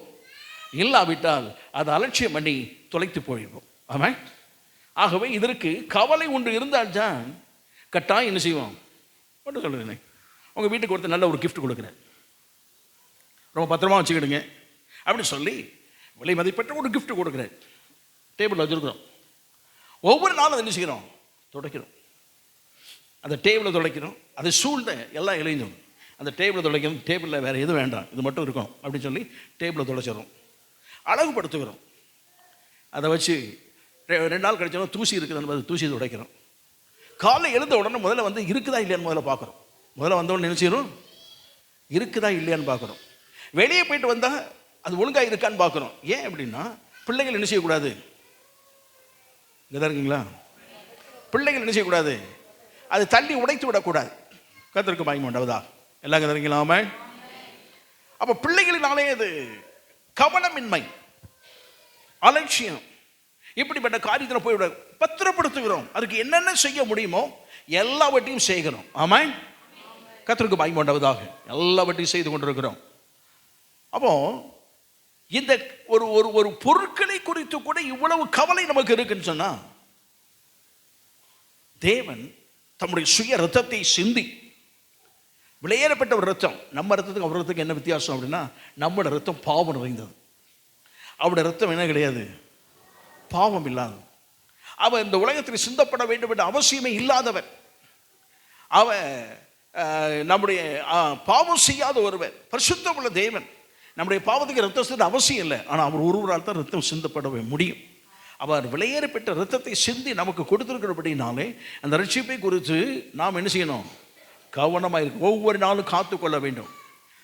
இல்லாவிட்டால் அதை அலட்சியம் பண்ணி தொலைத்து போயிடுவோம். ஆமாம், ஆகவே இதற்கு கவலை ஒன்று இருந்தால்தான் கட்டாயம் என்ன செய்வோம். ஒன்று சொல்லுறேன், உங்கள் வீட்டுக்கு ஒருத்தர் நல்ல ஒரு கிஃப்ட் கொடுக்குறேன், ரொம்ப பத்திரமா வச்சுக்கிடுங்க அப்படின்னு சொல்லி விலை மதிப்பற்ற ஒரு கிஃப்ட் கொடுக்குறேன், டேபிளில் வச்சுருக்கிறோம். ஒவ்வொரு நாளும் என்ன செய்கிறோம், துடைக்கிறோம். அந்த டேபிளை துடைக்கிறோம், அதை சூழ்ந்த எல்லாம் இளைஞரும் அந்த டேபிளை துடைக்கணும். டேபிளில் வேறு எதுவும் வேண்டாம், இது மட்டும் இருக்கும் அப்படின்னு சொல்லி டேபிளை துடைச்சிடும், அழகுபடுத்துகிறோம். அதை வச்சு 2 நாள் கழிச்சோம் தூசி இருக்குதுன்னு தூசி துடைக்கிறோம். காலை எழுந்த உடனே முதல்ல வந்து இருக்குதா இல்லையான்னு முதல்ல பார்க்குறோம். முதல்ல வந்த உடனே நினைச்சிடும் இருக்குதா இல்லையான்னு பார்க்குறோம். வெளியே போயிட்டு வந்தால் அது ஒழுங்காக இருக்கான்னு பார்க்குறோம். ஏன் அப்படின்னா பிள்ளைகள் என்ன செய்யக்கூடாது, இங்கே தான் இருக்கீங்களா, பிள்ளைகள் என்ன செய்யக்கூடாது, அது தள்ளி உடைத்து விடக்கூடாது. கர்த்தருக்கு மகிமை உண்டாவதாக. எல்லாம் இங்கே இருக்கீங்களா? ஆமென். அப்போ பிள்ளைகளினாலே அது கவனமின்மை, அலட்சியம், இப்படிப்பட்ட காரியத்தில் போய் பத்திரப்படுத்துகிறோம். அதுக்கு என்னென்ன செய்ய முடியுமோ எல்லாவற்றையும் செய்கிறோம். ஆமென். கர்த்தருக்கு மகிமை உண்டாவதாக. எல்லாவற்றையும் செய்து கொண்டிருக்கிறோம். அப்போ இந்த ஒரு ஒரு ஒரு பொருட்களை குறித்து கூட இவ்வளவு கவலை நமக்கு இருக்குன்னு சொன்னா, தேவன் தம்முடைய சுய ரத்தத்தை சிந்தி விளையேறப்பட்ட ஒரு ரத்தம். நம்ம ரத்தத்துக்கு அவர் ரத்தத்துக்கு என்ன வித்தியாசம் அப்படின்னா, நம்மளோட ரத்தம் பாவம் நிறைந்தது, அவருடைய ரத்தம் என்ன கிடையாது, பாவம் இல்லாதது. அவன் இந்த உலகத்தில் சிந்தப்பட வேண்டும் என்ற அவசியமே இல்லாதவர். அவன் நம்முடைய பாவம் செய்யாத ஒருவர், பரிசுத்தம் உள்ள தேவன். நம்முடைய பாவத்துக்கு ரத்தம் சிந்த அவசியம் இல்லை, ஆனால் அவர் ஒருவரால் தான் ரத்தம் சிந்தப்படவே முடியும். அவர் விலையேறப்பட்ட ரத்தத்தை சிந்தி நமக்கு கொடுத்திருக்கிறபடினாலே அந்த ரட்சிப்பை குறித்து நாம் என்ன செய்யணும், கவனமாக இருக்கும், ஒவ்வொரு நாளும் காத்துக்கொள்ள வேண்டும்.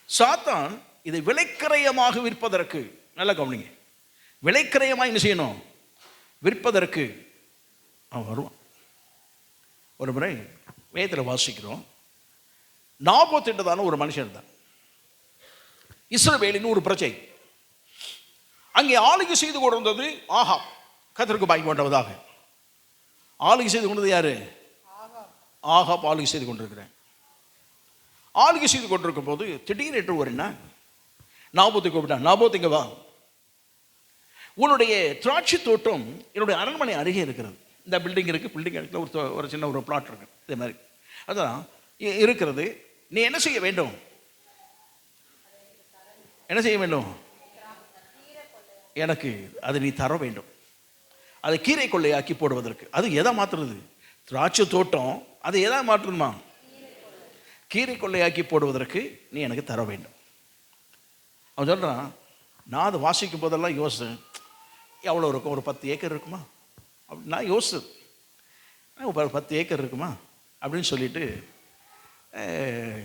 சாத்தான் இதை விலைக்கிரயமாக விற்பதற்கு, நல்லா கவனிங்க, விலைக்கிரயமாக என்ன செய்யணும், விற்பதற்கு அவன் வருவான். ஒரு முறை வேதத்தில் வாசிக்கிறோம், நாபோத் என்றதான ஒரு மனுஷன் தான், இஸ்ரவேலின் ஒரு பிரஜை. அங்கே ஆளுகை செய்து கொண்டிருந்தது ஆகாப். கர்த்தருக்கு மகிமை உண்டாவதாக. ஆளுகை செய்து கொண்டது யாரு? ஆகாப் ஆளுகை செய்து கொண்டிருக்கிறேன். ஆளுகை செய்து கொண்டிருக்கும் போது திடீரென்று ஒரு நாபோத்தை கூப்பிட்டான். நாபோத் இங்க வா, உன்னுடைய திராட்சை தோட்டம் என்னுடைய அரண்மனை அருகே இருக்கிறது. இந்த பில்டிங் இருக்கு, பில்டிங் இடத்துல ஒரு சின்ன ஒரு பிளாட் இருக்கு, இதே மாதிரி அதான் இருக்கிறது. நீ என்ன செய்ய வேண்டும், என்ன செய்ய வேண்டும், எனக்கு அதை நீ தர வேண்டும். அதை கீரை கொள்ளையாக்கி போடுவதற்கு. அது எதை மாற்றுறது, திராட்சை தோட்டம், அதை எதை மாற்றணுமா, கீரை கொள்ளையாக்கி போடுவதற்கு நீ எனக்கு தர வேண்டும். அவன் சொல்கிறான், நான் அதை வாசிக்கும் போதெல்லாம் யோசித்தேன், எவ்வளோ இருக்கும், ஒரு 10 ஏக்கர் இருக்குமா அப்படி நான் யோசித்தேன். ஒரு 10 ஏக்கர் இருக்குமா அப்படின்னு சொல்லிட்டு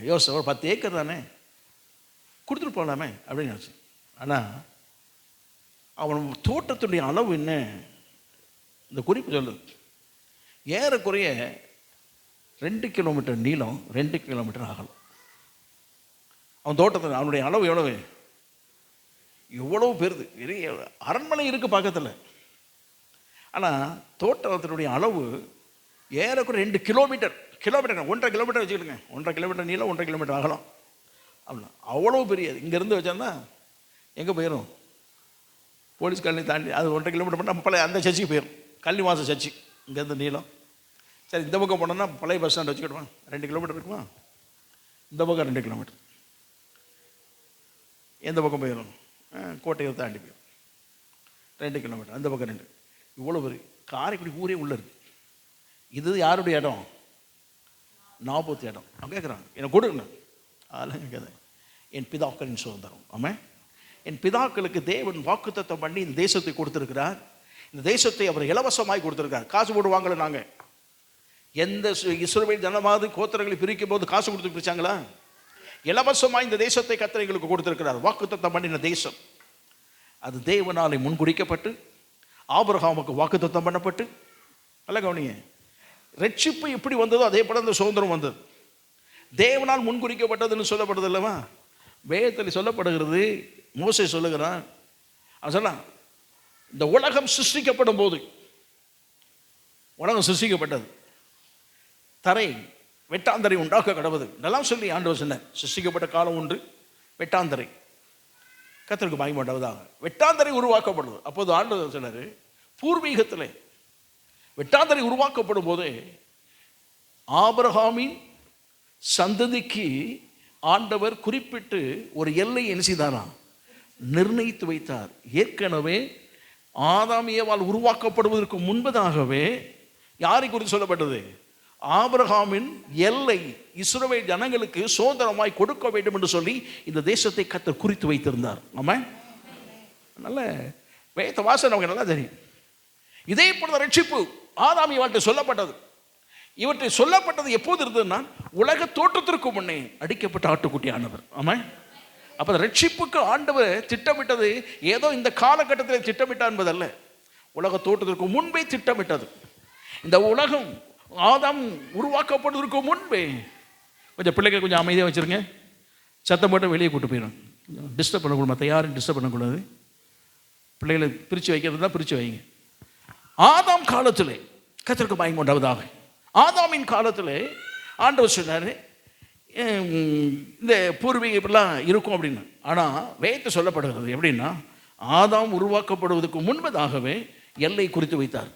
யோசித்தேன். ஒரு 10 ஏக்கர் தானே, கொடுத்துட்டு போகலாமே அப்படின்னு நினச்சேன். ஆனால் அவன் தோட்டத்துடைய அளவு என்ன, இந்த குறிப்பு சொல்லுது, ஏறக்குறைய 2 கிலோமீட்டர் நீளம், 2 கிலோமீட்டர் அகலம். அவன் தோட்டத்தில் அவனுடைய அளவு எவ்வளவு, எவ்வளவு பெருது. அரண்மனை இருக்குது பக்கத்தில், ஆனால் தோட்டத்தினுடைய அளவு ஏறக்குறைய 2 கிலோமீட்டர், 1.5 கிலோமீட்டர் வச்சுக்கிடுங்க, 1.5 கிலோமீட்டர் நீளம், 1.5 கிலோமீட்டர் அகலம். அப்படின்னா அவ்வளோ பெரியது. இங்கேருந்து வச்சோன்னா எங்கே போயிடும், போலீஸ் காலனி தாண்டி அது 1.5 கிலோமீட்டர் பண்ணால் நம்ம பழைய அந்த சர்ச்சுக்கு போயிடும், கள்ளிவாச சர்ச்சு. இங்கேருந்து நீளம். சரி, இந்த பக்கம் போனோம்னா பழைய பஸ் ஸ்டாண்ட் வச்சுக்கிடுவான், 2 கிலோமீட்டர் இருக்குமா, இந்த பக்கம் 2 கிலோமீட்டர், எந்த பக்கம் போயிடும், கோட்டையை தாண்டி போயிடும் 2 கிலோமீட்டர், அந்த பக்கம் 2. இவ்வளோ பெரிய காரைக்குடி ஊரே உள்ளே இருக்குது. இது யாருடைய இடம், நாபோத் இடம். அவன் கேட்குறான், எனக்கு கொடுங்க. அதெல்லாம் கேட்காது, என் பிதாக்களின் சுதந்திரம். ஆமாம், என் பிதாக்களுக்கு தேவன் வாக்குத்தத்தம் பண்ணி இந்த தேசத்தை கொடுத்துருக்கிறார். இந்த தேசத்தை அவர் இலவசமாய் கொடுத்துருக்கார். காசு போட்டு வாங்கலை. நாங்கள் எந்த இஸ்ரவேல் ஜனமாவது கோத்திரங்களை பிரிக்கும் போது காசு கொடுத்து பிரிச்சாங்களா? இலவசமாய் இந்த தேசத்தை கர்த்தர் எங்களுக்கு கொடுத்திருக்கிறார். வாக்குத்தத்தம் பண்ணின தேசம் அது தேவனாலே முன்குறிக்கப்பட்டு ஆபிரகாமுக்கு வாக்குத்தத்தம் பண்ணப்பட்டு, நல்ல கவனிங்க, ரட்சிப்பு எப்படி வந்ததோ அதே போல அந்த சுதந்திரம் வந்தது. தேவனால் முன்குறிக்கப்பட்டதுன்னு சொல்லப்படுது இல்லவா, வேதத்தில் சொல்லப்படுகிறது. மோசே சொல்லுகிறான், அவன் சொன்னான், இந்த உலகம் சிருஷ்டிக்கப்படும் போது, உலகம் சிருஷ்டிக்கப்பட்டது, தரை வெட்டாந்தரை உண்டாக்க கடவுது நல்லா சொல்லி ஆண்டவர் சொன்னார். சிருஷ்டிக்கப்பட்ட காலம் ஒன்று, வெட்டாந்தரை. கர்த்தருக்கு மகிமை உண்டாவதாக. வெட்டாந்தரை உருவாக்கப்படுது. அப்போது ஆண்டவர் சொன்னார், பூர்வீகத்தில் வெட்டாந்தரை உருவாக்கப்படும் போது ஆபிரகாமின் சந்ததிக்கு ஆண்டவர் குறிப்பிட்டு ஒரு எல்லை என்ன செய்தாராம், நிர்ணயித்து வைத்தார். ஏற்கனவே ஆதாம் ஏவாள் உருவாக்கப்படுவதற்கு முன்பதாகவே யாரை குறித்து சொல்லப்பட்டது, ஆபிரகாமின் எல்லை இஸ்ரவேல் ஜனங்களுக்கு சுதந்திரமாய் கொடுக்க வேண்டும் என்று சொல்லி இந்த தேசத்தை கர்த்தர் குறித்து வைத்திருந்தார். ஆமாம், நல்ல வேத வாசனை நமக்கு நல்லா தெரியும். இதே போல ரட்சிப்பு ஆதாம் இவற்றை சொல்லப்பட்டது. இவற்றை சொல்லப்பட்டது எப்போது இருந்ததுன்னா, உலக தோற்றத்திற்கு முன்னே அடிக்கப்பட்ட ஆட்டுக்குட்டி ஆனவர். ஆமாம். அப்போ ரட்சிப்புக்கு ஆண்டவர் திட்டமிட்டது ஏதோ இந்த காலகட்டத்தில் திட்டமிட்டார் என்பதல்ல, உலக தோற்றத்திற்கு முன்பே திட்டமிட்டது. இந்த உலகம் ஆதாம் உருவாக்கப்படுவதற்கு முன்பே. கொஞ்சம் பிள்ளைகள் கொஞ்சம் அமைதியாக வச்சுருங்க, சத்தம் போட்டு வெளியே கூட்டு போயிடும், டிஸ்டர்ப் பண்ணக்கூடாது, மற்ற யாரும் டிஸ்டர்ப் பண்ணக்கூடாது. பிள்ளைகளை பிரித்து வைக்கிறது தான் பிரித்து வைங்க. ஆதாம் காலத்தில் கர்த்தருக்கு பயந்து உண்டாவதாக. ஆதாமின் காலத்தில் ஆண்டவர் சொன்னார் இந்த பூர்வீகம் இப்படிலாம் இருக்கும் அப்படின்னு. ஆனால் வேதத்தை சொல்லப்படுகிறது எப்படின்னா, ஆதாம் உருவாக்கப்படுவதற்கு முன்பதாகவே எல்லை குறித்து வைத்தார்,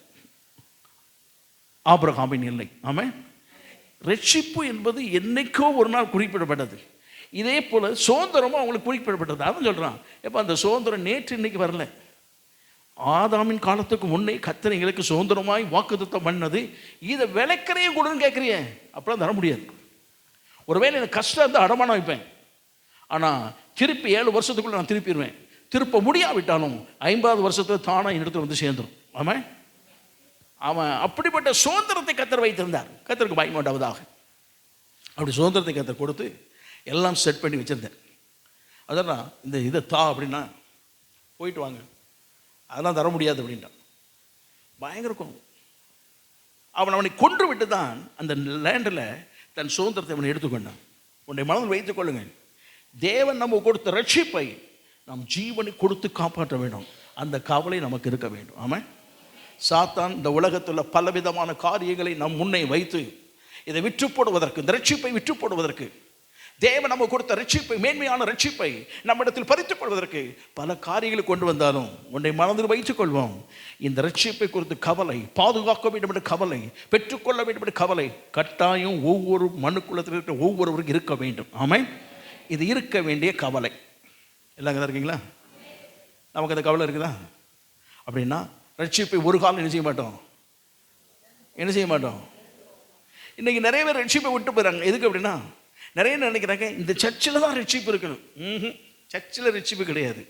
ஆபிரகாமின் எல்லை. ஆமாம். ரட்சிப்பு என்பது என்னைக்கோ ஒரு நாள் குறிப்பிடப்பட்டது. இதே போல் சுதந்திரமும் அவங்களுக்கு குறிப்பிடப்பட்டது. அவன் சொல்கிறான், எப்போ அந்த சுதந்திரம் நேற்று இன்னைக்கு வரல, ஆதாமின் காலத்துக்கு முன்னே கர்த்தர் எங்களுக்கு சுதந்திரமாய் வாக்குத்தத்தம் பண்ணது. இதை விளக்கறையே கூடன்னு கேட்குறிய, அப்படிலாம் தர முடியாது. ஒருவேளை எனக்கு கஷ்டம் இருந்தால் அடமானம் வைப்பேன், ஆனால் திருப்பி 7 வருஷத்துக்குள்ளே நான் திருப்பிடுவேன். திருப்ப முடியாவிட்டாலும் 50வது வருஷத்தில் தானாக என் இடத்துல வந்து சேர்ந்துடும். ஆமாம். அவன் அப்படிப்பட்ட சுதந்திரத்தை கர்த்தர் வைத்திருந்தார். கர்த்தருக்கு பயந்து உண்டாவதாக. அப்படி சுதந்திரத்தை கர்த்தர் கொடுத்து எல்லாம் செட் பண்ணி வச்சுருந்தேன். அதெல்லாம் இந்த இதை தா அப்படின்னா போயிட்டு வாங்க, அதெல்லாம் தர முடியாது அப்படின்ட்டான். பயங்கர கோபம். அவனை கொன்று விட்டு தான் அந்த லேண்டில் தன் சுதந்திரத்தை அவனை எடுத்துக்கொண்டான். உன்னை மனதில் வைத்துக் கொள்ளுங்கள், தேவன் நம்ம கொடுத்த ரட்சிப்பை நாம் ஜீவனை கொடுத்து காப்பாற்ற வேண்டும். அந்த கவலை நமக்கு இருக்க வேண்டும். ஆமாம். சாத்தான் இந்த உலகத்தில் பலவிதமான காரியங்களை நம் முன்னே வைத்து இதை விற்று போடுவதற்கு, இந்த ரட்சிப்பை விற்று போடுவதற்கு, தேவன் நம்ம கொடுத்த ரட்சிப்பை, மேன்மையான ரட்சிப்பை நம்மிடத்தில் பறித்துக் கொள்வதற்கு பல காரியங்களை கொண்டு வந்தாலும் உன்னை மனதில் வைத்துக் கொள்வோம். இந்த ரட்சிப்பை குறித்து கவலை, பாதுகாக்க வேண்டும் என்ற கவலை, பெற்றுக்கொள்ள வேண்டும் என்ற கவலை கட்டாயம் ஒவ்வொரு மனுக்குலத்தில் இருக்கிற ஒவ்வொருவருக்கும் இருக்க வேண்டும். ஆமாம். இது இருக்க வேண்டிய கவலை. எல்லாம் தான் இருக்கீங்களா? நமக்கு அந்த கவலை இருக்குதா? அப்படின்னா ரட்சிப்பை ஒரு காலம் என்ன செய்ய மாட்டோம். இன்னைக்கு நிறைய பேர் ரட்சிப்பை விட்டு போயிடறாங்க. எதுக்கு அப்படின்னா, நிறைய நினைக்கிறாங்க இந்த சர்ச்சில் தான் ரட்சிப்பு இருக்கணும். சர்ச்சில் ரட்சிப்பு கிடையாது.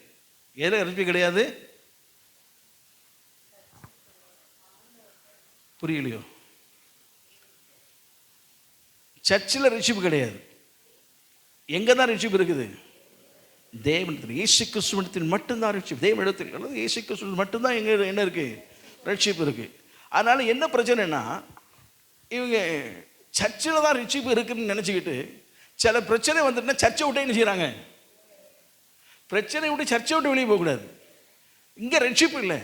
எதில் ரட்சிப்பு கிடையாது? புரியலையோ? சர்ச்சில் ரட்சிப்பு கிடையாது. எங்கே தான் ரட்சிப்பு இருக்குது? தேவனிடத்தில், இயேசு கிறிஸ்துவிடத்தில் மட்டும்தான் ரட்சிப்பு. தேவனிடத்தில் இயேசு கிறிஸ்துவின் மட்டும்தான் எங்கே என்ன இருக்குது? ரட்சிப்பு இருக்குது. அதனால் என்ன பிரச்சனைனா, இவங்க சர்ச்சில் தான் ரட்சிப்பு இருக்குதுன்னு நினச்சிக்கிட்டு சில பிரச்சனை வந்துட்டுனா சர்ச்சை விட்டு என்ன செய்கிறாங்க? பிரச்சனை விட்டு சர்ச்சை விட்டு வெளியே போகக்கூடாது. இங்கே ரட்சிப்பு இல்லை,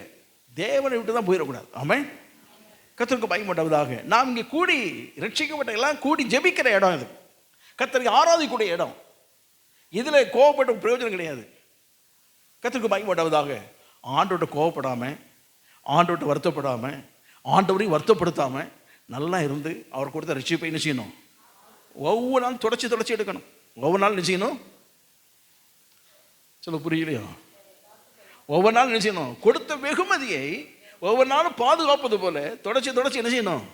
தேவனை விட்டு தான் போயிடக்கூடாது. ஆமாம். கர்த்தருக்கு பயப்பட்டதாக நாம் இங்கே கூடி ரட்சிக்கப்பட்ட எல்லாம் கூடி ஜெபிக்கிற இடம் இது, கர்த்தருக்கு ஆராதிக்கூடிய இடம். இதில் கோவப்பட்ட பிரயோஜனம் கிடையாது. கர்த்தருக்கு பயப்பட்டதாக ஆண்டோட்ட கோவப்படாமல், ஆண்டோட்ட வருத்தப்படாமல், ஆண்டவரையும் வருத்தப்படுத்தாமல் நல்லா இருந்து அவர் கொடுத்த ரட்சிப்பை என்ன செய்யணும்? ஒவ்வொரு நாள் தொடச்சி எடுக்கணும். ஒவ்வொரு நாள் என்ன செய்யணும்? சொல்ல புரியலையோ? ஒவ்வொரு நாள் என்ன செய்யணும்? கொடுத்த வெகுமதியை ஒவ்வொரு நாளும் பாதுகாப்பது போல தொடச்சி என்ன செய்யணும்?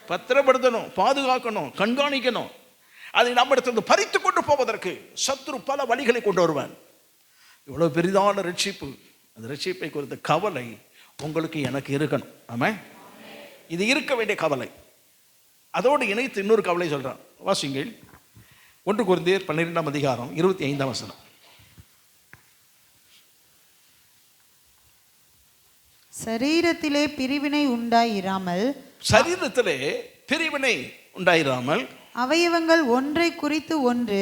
பத்திரப்படுத்தணும், பாதுகாக்கணும், கண்காணிக்கணும். அதை நம்ம இடத்துல பறித்து கொண்டு போவதற்கு சத்துரு பல வழிகளை கொண்டு வருவான். இவ்வளோ பெரிதான ரட்சிப்பு, அந்த ரட்சிப்பை குறித்த கவலை உங்களுக்கு எனக்கு இருக்கணும். ஆமாம். இது இருக்க வேண்டிய கவலை. அதோடு இணைத்து இன்னொரு கவலை சொல்கிறான். வாசிங்கள் 1 கொரிந்தியர் 12ஆம் அதிகாரம் 25ஆம் வசனம். சரீரத்திலே பிரிவினை உண்டாயிராமல், சரீரத்திலே பிரிவினை உண்டாயிராமல், அவயவங்கள் ஒன்றை குறித்து ஒன்று,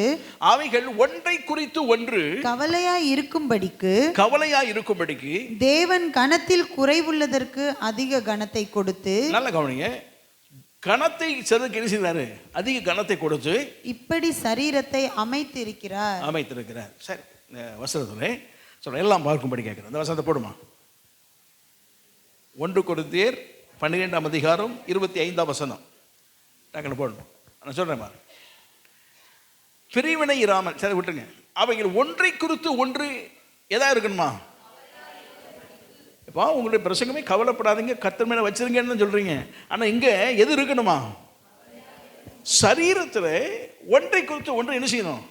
அவைகள் ஒன்றை குறித்து ஒன்று கவலையாய் இருக்கும்படிக்கு தேவன் கனத்தில் குறைவுள்ளதற்கு அதிக கனத்தை கொடுத்து, நல்ல கவனிங்க, கனத்தை சிலருக்கு என்ன செய்தாரு? அதிக கனத்தை கொடுத்து இப்படி சரீரத்தை அமைத்திருக்கிறார். சரி, வசனத்திலே சொல்ற எல்லாம் பார்க்கும்படி கேட்கிறேன். அந்த வசனத்தை போடுமா? 1 கொரிந்தியர் 12ஆம் அதிகாரம் 25ஆம் வசனம் நாங்கள் போடணும். நான் சொல்கிறேன், பிரிவினை இராமல், சரி விட்டுருங்க, அவைகள் ஒன்றை குறித்து ஒன்று எதா இருக்கணுமா? இப்போ உங்களுடைய பிரசங்கமே கவலைப்படாதீங்க, கர்த்தர் மேலே வச்சிருங்கன்னு சொல்கிறீங்க. ஆனால் இங்கே எது இருக்கணுமா? சரீரத்தில் ஒன்றை குறித்து ஒன்று என்ன செய்யணும்?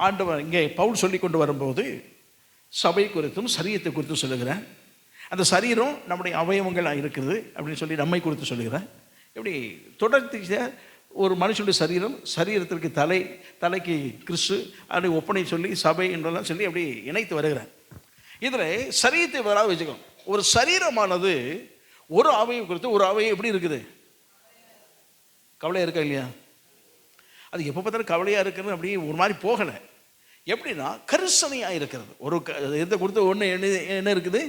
ஆண்டவர் இங்கே பவுல் சொல்லி கொண்டு வரும்போது சபை குறித்தும் சரீரத்தை குறித்தும் சொல்லுகிறேன். அந்த சரீரம் நம்முடைய அவயவங்களாக இருக்குது அப்படின்னு சொல்லி நம்மை குறித்து சொல்லுகிறேன். எப்படி தொடர்ச்சியாக ஒரு மனுஷனுடைய சரீரத்திற்கு தலைக்கு கிறிஸ்து அப்படி ஒப்பனை சொல்லி சபை என்றெல்லாம் சொல்லி அப்படி இணைத்து வருகிறேன். இதில் சரீரத்தை வராது வச்சுக்கணும். ஒரு சரீரமானது ஒரு அவையை குறித்து ஒரு அவையை எப்படி இருக்குது, கவலையாக இருக்கா இல்லையா? அது எப்போ பார்த்தாலும் கவலையாக இருக்கிறது அப்படி ஒரு மாதிரி போகலை. எப்படின்னா கரிசனையாக இருக்கிறது. ஒரு எதை கொடுத்து ஒன்று என்ன இருக்குது,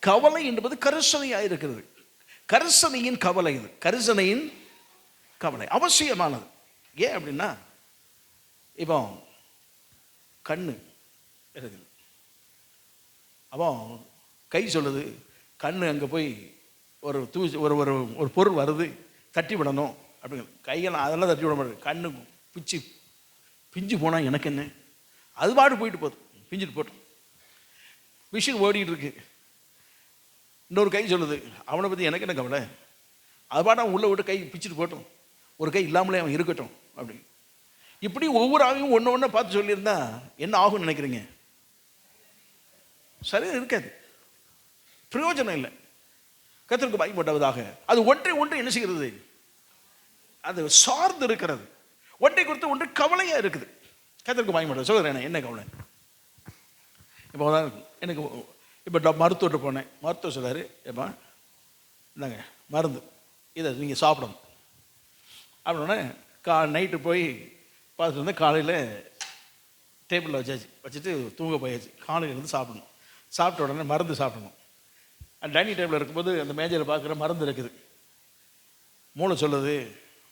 கவலை என்பது கரிசனையாக இருக்கிறது. கரிசனையின் கவலை, இது கரிசனையின் கவலை அவசியமானது. ஏன் அப்படின்னா இப்போ கண்ணு இருக்குது, அப்போ கை சொல்லுது கண்ணு அங்கே போய் ஒரு ஒரு ஒரு பொருள் வருது தட்டி விடணும் அப்படிங்கிற, கையெல்லாம் அதெல்லாம் தட்டி விட மாட்டேது. கண்ணு பிஞ்சு போனால் எனக்கு என்ன, அது பாட்டு போயிட்டு போகுது, பிஞ்சிட்டு போட்டோம், மிஷின் ஓடிட்டு இருக்கு. இன்னொரு கை சொல்லுது அவனை பற்றி எனக்கு என்ன கவலை, அது பாட்டு அவன் உள்ளே விட்டு கை பிச்சுட்டு போட்டோம், ஒரு கை இல்லாமலே அவன் இருக்கட்டும் அப்படி. இப்படி ஒவ்வொரு ஆவையும் ஒன்று ஒன்று பார்த்து சொல்லியிருந்தா என்ன ஆகும்னு நினைக்கிறீங்க? சரியாக இருக்காது, பிரயோஜனம் இல்லை. கர்த்தருக்கு பயப்பட்டதாக அது ஒன்றை ஒன்று என்ன செய்கிறது, அது சார்ந்து இருக்கிறது. ஒன்றை குறித்து ஒன்று கவலையாக இருக்குது. கர்த்தருக்கு பயப்பட சொல்கிறேன் என்ன கவலை. இப்போ எனக்கு இப்போ மருத்துவர்கிட்ட போனேன், மருத்துவர் சொல்கிறாரு ஏப்பா இந்தாங்க மருந்து, இதை நீங்கள் சாப்பிடணும் அப்படின்னே நைட்டு போய் பார்த்துட்டு வந்தேன். காலையில் டேபிளில் வச்சுட்டு தூங்க போயாச்சு. காலையில் இருந்து சாப்பிடணும், சாப்பிட்ட உடனே மருந்து சாப்பிடணும். அந்த டைனிங் டேபிளில் இருக்கும்போது அந்த மேஜையில் பார்க்குற மருந்து இருக்குது. மூளை சொல்லுது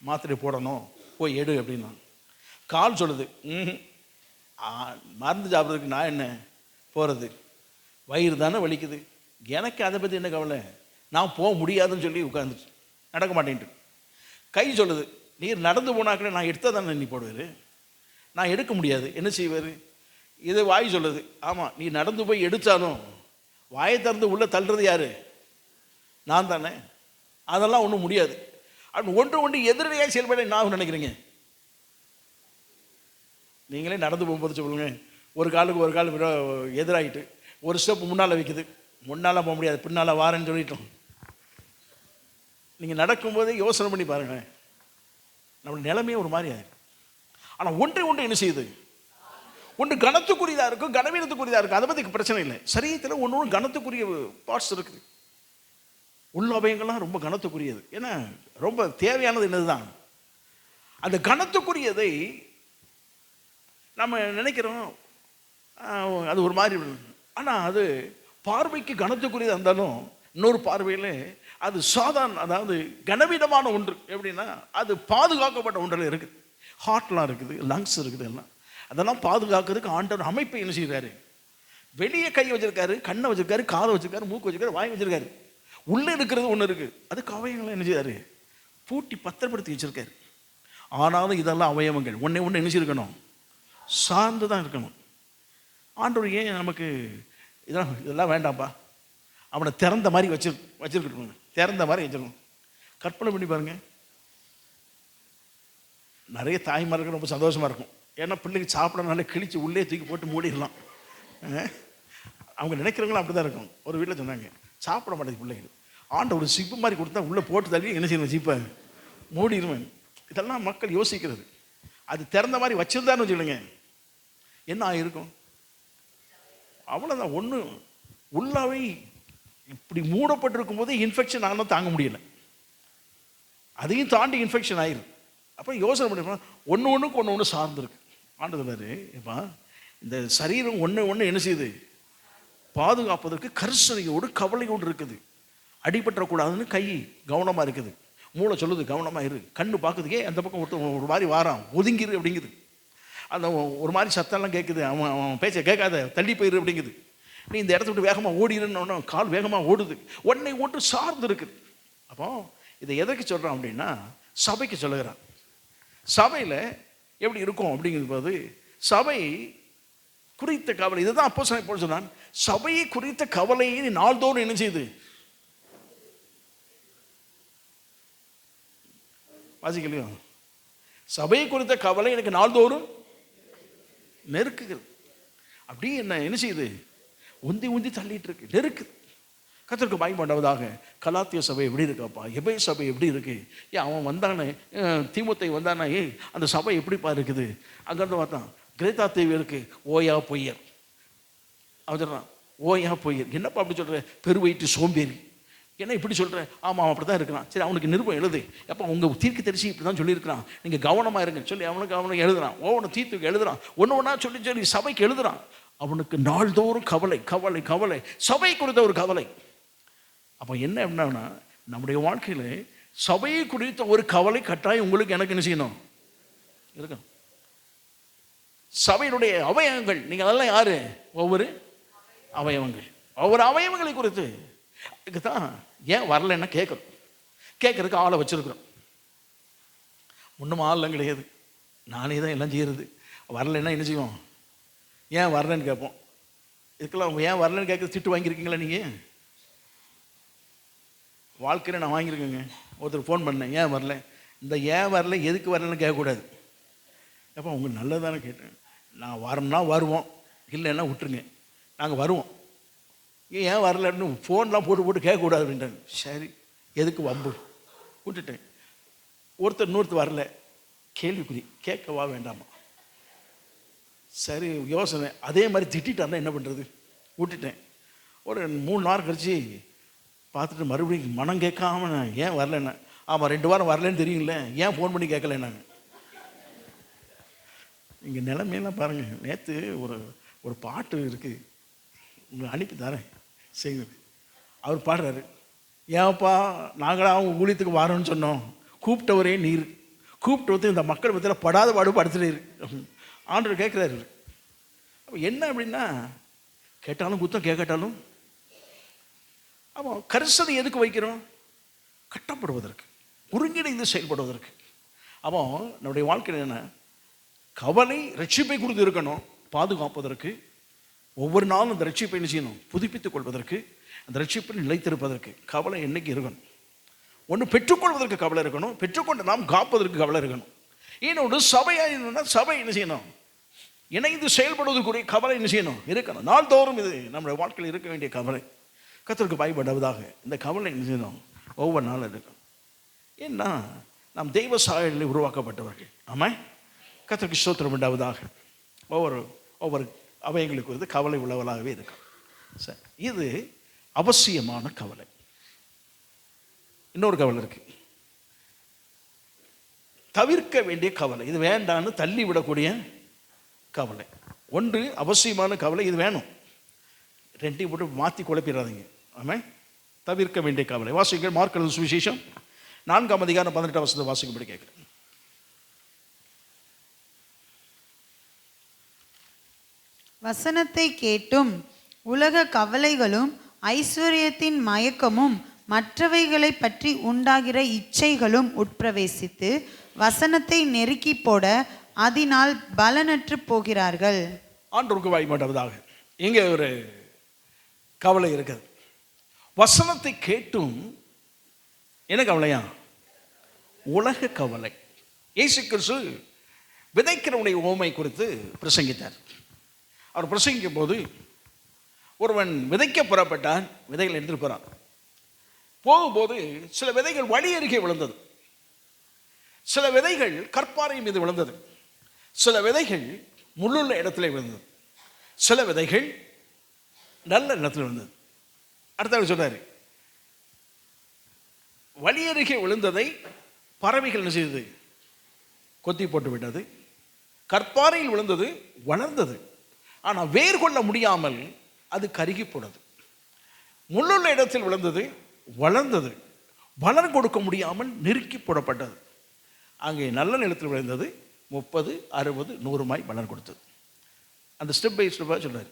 மாத்திரை போடணும் போய் எடு அப்படின்னா. கால் சொல்லுது மருந்து சாப்பிட்றதுக்கு நான் என்ன போகிறது, வயிறு தானே வலிக்குது, எனக்கு அதை பற்றி என்ன கவலை, நான் போக முடியாதுன்னு சொல்லி உட்காந்துச்சு, நடக்க மாட்டேன்ட்டு. கை சொல்லுது நீர் நடந்து போனாக்கில் நான் எடுத்தால் தானே நீ போடுவார், நான் எடுக்க முடியாது என்ன செய்வார். இது வாய் சொல்லுது ஆமாம் நீ நடந்து போய் எடுத்தாலும் வாயை திறந்து உள்ளே தள்ளுறது யார், நான் தானே, அதெல்லாம் ஒன்றும் முடியாது அப்படின்னு ஒன்று எதிரடியாக செயல்பட நான் நினைக்கிறீங்க. நீங்களே நடந்து போகும்போது சொல்லுங்க, ஒரு காலுக்கு ஒரு கால் எதிராகிட்டு ஒரு ஸ்டெப் முன்னால் வைக்குது, முன்னால் போக முடியாது பின்னால் வாரேன்னு சொல்லிட்டோம். நீங்கள் நடக்கும்போதே யோசனை பண்ணி பாருங்களேன், நம்ம நிலைமையே ஒரு மாதிரி ஆயிடும். ஆனால் ஒன்று என்ன செய்யுது, ஒன்று கனத்துக்குரியதாக இருக்கும், கனவீனத்துக்குரியதாக இருக்கும், அதை பற்றி பிரச்சனை இல்லை. சரீரத்தில் ஒன்று கனத்துக்குரிய பார்ட்ஸ் இருக்குது, உள்ளபயங்கள்லாம் ரொம்ப கனத்துக்குரியது. ஏன்னா ரொம்ப தேவையானது என்னதுதான் அந்த கனத்துக்குரியதை நம்ம நினைக்கிறோம் அது ஒரு மாதிரி. ஆனால் அது பார்வைக்கு கனத்துக்குரியதாக இருந்தாலும் இன்னொரு பார்வையில் அது சாதாரண, அதாவது கனவீனமான ஒன்று. எப்படின்னா அது பாதுகாக்கப்பட்ட ஒன்றில் இருக்குது. ஹார்ட்லாம் இருக்குது, லங்ஸ் இருக்குது, எல்லாம் அதெல்லாம் பாதுகாக்கிறதுக்கு ஆண்டவர் அமைப்பை என்ன செய்கிறாரு, வெளியே கை வச்சிருக்காரு, கண்ணை வச்சிருக்காரு, காதை வச்சிருக்காரு, மூக்கு வச்சிருக்காரு, வாய் வச்சிருக்காரு. உள்ளே இருக்கிறது ஒன்று இருக்குது, அது அவயவங்களை என்ன செய்யாரு பூட்டி பத்திரப்படுத்தி வச்சிருக்காரு. ஆனாலும் இதெல்லாம் அவயவங்கள் ஒன்று என்ன செய்யணும், சார்ந்து தான் இருக்கணும். ஆண்டவர் ஏன் நமக்கு இதெல்லாம் வேண்டாம்ப்பா, அவனை திறந்த மாதிரி வச்சிருக்கணும், திறந்த மாதிரி வச்சிருக்கணும். கற்பனை பண்ணி பாருங்க, நிறைய தாய்மார்களுக்கு ரொம்ப சந்தோஷமாக இருக்கும். ஏன்னா பிள்ளைக்கு சாப்பிடனால கிழிச்சு உள்ளே தூக்கி போட்டு மூடிடலாம். அவங்க நினைக்கிறவங்களும் அப்படி தான் இருக்கும். ஒரு வீட்டில் சொன்னாங்க சாப்பிட மாட்டேங்குது பிள்ளைங்க, ஆண்டவர் சிப்பு மாதிரி கொடுத்தா உள்ளே போட்டு தள்ளி என்ன செய்யணும், சிப்பை மூடிடுவேன். இதெல்லாம் மக்கள் யோசிக்கிறது. அது திறந்த மாதிரி வச்சிருந்தான்னு வச்சுக்கணுங்க, என்ன ஆகிருக்கும், அவ்வளோதான். ஒன்று உள்ளாவே இப்படி மூடப்பட்டிருக்கும் போது இன்ஃபெக்ஷன் ஆனால் தாங்க முடியலை, அதையும் தாண்டி இன்ஃபெக்ஷன் ஆயிரும். அப்போ யோசனை பண்ணி ஒன்றுக்கு ஒன்று சார்ந்துருக்கு. ஆண்டவர் இப்போ இந்த சரீரம் ஒன்று என்ன செய்யுது, பாதுகாப்பதற்கு கரிசனையோடு கவலையோடு இருக்குது. அடிபற்றக்கூடாதுன்னு கை கவனமாக இருக்குது, மூளை சொல்லுது கவனமாக இரு, கண்ணு பார்க்குதுக்கே அந்த பக்கம் ஒரு மாதிரி வாரான் ஒதுங்கிரு அப்படிங்குது, அந்த ஒரு மாதிரி சத்தம்லாம் கேட்குது, அவன் பேச்ச கேட்காத தள்ளி போயிரு அப்படிங்குது, நீ இந்த இடத்த விட்டு வேகமாக ஓடிடுன்னு கால் வேகமாக ஓடுது, ஒன்று சார்ந்து இருக்குது. அப்போ இதை எதற்கு சொல்கிறான் அப்படின்னா சபைக்கு சொல்லுகிறான். சபையில் எப்படி இருக்கும் அப்படிங்கும்போது சபை குறித்த கவலை, இதுதான் அப்போஸ்தலன் பவுல் சொன்னான், சபையை குறித்த கவலையை நாள்தோறும் என்ன செய்யுது, வாசிக்கலையோ, சபையை குறித்த கவலை எனக்கு நாள்தோறும் நெருக்குகிறது. அப்படி என்ன செய்யுது, உந்தி தள்ளிட்டு இருக்கு, நெருக்குது. கர்த்தருக்கு பயன்படுவதாக. கலாத்திய சபை எப்படி இருக்காப்பா, எபே சபை எப்படி இருக்கு, ஏன் அவன் வந்தானே, தீமோத்தேயு வந்தானே, அந்த சபை எப்படிப்பா இருக்குது. அங்கேருந்து பார்த்தான், கிரேத்தா தீவு இருக்கு, ஓயா பொய்யர். அவன் சொல்கிறான், ஓயா பொய்யர், என்னப்பா அப்படி சொல்கிற, பெருவயிற்று சோம்பேறி, என்ன இப்படி சொல்கிறேன். ஆமாம் அப்படி தான் இருக்கிறான். சரி அவனுக்கு நிருபம் எழுது, எப்போ உங்கள் தீர்க்க தரிசி இப்படி தான் சொல்லியிருக்கிறான், நீங்கள் கவனமாக இருங்கன்னு சொல்லி அவனுக்கு எழுதுறான். ஒவ்வொன்று தீர்த்துக்கு எழுதுறான், ஒன்று ஒன்றா சொல்லி சபைக்கு எழுதுறான். அவனுக்கு நாள்தோறும் கவலை கவலை கவலை, சபை குறித்த ஒரு கவலை. அப்போ என்ன என்னன்னா, நம்முடைய வாழ்க்கையில் சபையை குறித்த ஒரு கவலை கட்டாயம் உங்களுக்கு எனக்கு என்ன செய்யணும் இருக்கும். சபையினுடைய அவயவங்கள், நீங்கள் அதெல்லாம் யாரு, ஒவ்வொரு அவயவங்கள், ஒவ்வொரு அவயவங்களை குறித்து தான் ஏன் வரலன்னா கேட்குறோம். கேட்கறதுக்கு ஆளை வச்சிருக்கிறோம். ஒன்றும் ஆள்லாம் கிடையாது, நானே தான் எல்லாம் செய்யறது. வரலைன்னா என்ன செய்வோம், ஏன் வரலன்னு கேட்போம். இதுக்கெல்லாம் ஏன் வரலன்னு கேட்க திட்டு வாங்கியிருக்கீங்களா நீங்கள்? வாழ்க்கையில் நான் வாங்கியிருக்கேங்க. ஒருத்தர் ஃபோன் பண்ணேன், ஏன் வரல, இந்த ஏன் வரல எதுக்கு வரலன்னு கேட்கக்கூடாது. எப்போ உங்களுக்கு நல்லதானே கேட்டேன். நான் வரணும்னா வருவோம், இல்லைன்னா விட்டுருங்க, நாங்கள் வருவோம். ஏன் வரலன்னு ஃபோன்லாம் போட்டு கேட்கக்கூடாது அப்படின்ட்டாங்க. சரி எதுக்கு வம்பு, விட்டுட்டேன். ஒருத்தர் இன்னொருத்தர் வரல, கேள்விக்குறி, கேட்கவா வேண்டாமா. சரி யோசனை, அதே மாதிரி திட்டாருன்னா என்ன பண்ணுறது, விட்டுட்டேன். ஒரு 3 நாள் கழிச்சு பார்த்துட்டு மறுபடியும் மனம் கேட்காம ஏன் வரலன்னா, ஆமாம் 2 வாரம் வரலன்னு தெரியுங்களே, ஏன் ஃபோன் பண்ணி கேட்கலன்னாங்க. இங்கே நிலைமையெல்லாம் பாருங்கள். நேற்று ஒரு பாட்டு இருக்குது, உங்களுக்கு அனுப்பி தரேன் செய்யுங்க. அவர் பாடுறாரு, ஏன்ப்பா நாங்களாம் அவங்க ஊழியத்துக்கு வரோன்னு சொன்னோம், கூப்பிட்டவரே நீர், கூப்பிட்டு வந்து இந்த மக்கள் பற்றியில் படாத பாடு படுத்துறாரு. ஆண்டவர் கேட்குறாரு. அப்போ என்ன அப்படின்னா, கேட்டாலும் குத்தம் கேட்கட்டாலும். அப்போ கரிசனை எதுக்கு வைக்கிறோம், கட்டப்படுவதற்கு, ஒருங்கிணைந்து செயல்படுவதற்கு. அப்போ நம்முடைய வாழ்க்கையில் என்ன, கவலை ரட்சிப்பை குறித்து இருக்கணும், பாதுகாப்பதற்கு. ஒவ்வொரு நாளும் அந்த ரட்சிப்பை என்ன செய்யணும், புதுப்பித்துக் கொள்வதற்கு, அந்த ரட்சிப்பை நிலைத்திருப்பதற்கு கவலை என்னைக்கு இருக்கணும். ஒன்று பெற்றுக்கொள்வதற்கு கவலை இருக்கணும், பெற்றுக்கொண்டு நாம் காப்பதற்கு கவலை இருக்கணும். இன்னொன்று சபையாக இருந்ததுன்னா சபை என்ன செய்யணும், இணைந்து செயல்படுவதற்குரிய கவலை என்ன செய்யணும், இருக்கணும். நாள்தோறும் இது நம்முடைய வாழ்க்கையில் இருக்க வேண்டிய கவலை. கர்த்தருக்கு பயப்படுவதாக இந்த கவலை என்ன செய்யணும், ஒவ்வொரு நாளும் இருக்கணும். ஏன்னா நாம் தெய்வ சாயலில் உருவாக்கப்பட்டவர்கள். ஆமாம், கர்த்தருக்கு ஸ்தோத்திரம் உண்டாவதாக. ஒவ்வொரு அவயங்களுக்கு வந்து கவலை உள்ளவர்களாகவே இருக்கும். சரி, இது அவசியமான கவலை. இன்னொரு கவலை இருக்கு, தவிர்க்க வேண்டிய கவலை. இது வேண்டான்னு தள்ளி விடக்கூடிய கவலை. ஒன்று அவசியமான கவலை, இது வேணும். ரெண்டையும் போட்டு மாற்றி குழப்பிடாதீங்க. ஆமாம், தவிர்க்க வேண்டிய கவலை. வாசிங்கள் மார்க் எழுதின சுவிசேஷம் 4ஆம் அதிகாரம் 18ஆம் வசனத்தை வாசிக்கும்படி கேட்குறேன். வசனத்தை கேட்டும் உலக கவலைகளும் ஐஸ்வர்யத்தின் மயக்கமும் மற்றவைகளை பற்றி உண்டாகிற இச்சைகளும் உட்பிரவேசித்து வசனத்தை நெருக்கி போட அதனால் பலனற்று போகிறார்கள். ஆண்டவருக்கு வாய்மாட்டவதாக. இங்கே ஒரு கவலை இருக்குது. வசனத்தை கேட்டும் என்ன கவலையா, உலக கவலை. இயேசு கிறிஸ்து விதைக்கிறவனுடைய உவமை குறித்து பிரசங்கித்தார். அவர் பிரசங்கிக்கும் போது, ஒருவன் விதைக்க புறப்பட்டான், விதைகள் எடுத்துட்டு போறான். போகும்போது சில விதைகள் வழி அருகே விழுந்தது, சில விதைகள் கற்பாறை மீது விழுந்தது, சில விதைகள் முள்ளுள்ள இடத்துல விழுந்தது, சில விதைகள் நல்ல இடத்துல விழுந்தது. அடுத்தவர் சொன்னார், வழி அருகே விழுந்ததை பறவைகள் என்ன செய்தது, கொத்தி போட்டு விட்டது. கற்பாறையில் விழுந்தது, வளர்ந்தது, ஆனால் வேர் கொள்ள முடியாமல் அது கருகி போனது. முள்ளுள்ள இடத்தில் விழுந்தது, வளர்ந்தது, பலன் கொடுக்க முடியாமல் நெருக்கி போடப்பட்டது. அங்கே நல்ல நிலத்தில் விழுந்தது, 30, 60, 100 பலன் கொடுத்தது. அந்த ஸ்டெப் பை ஸ்டெப்பாக சொல்றாரு.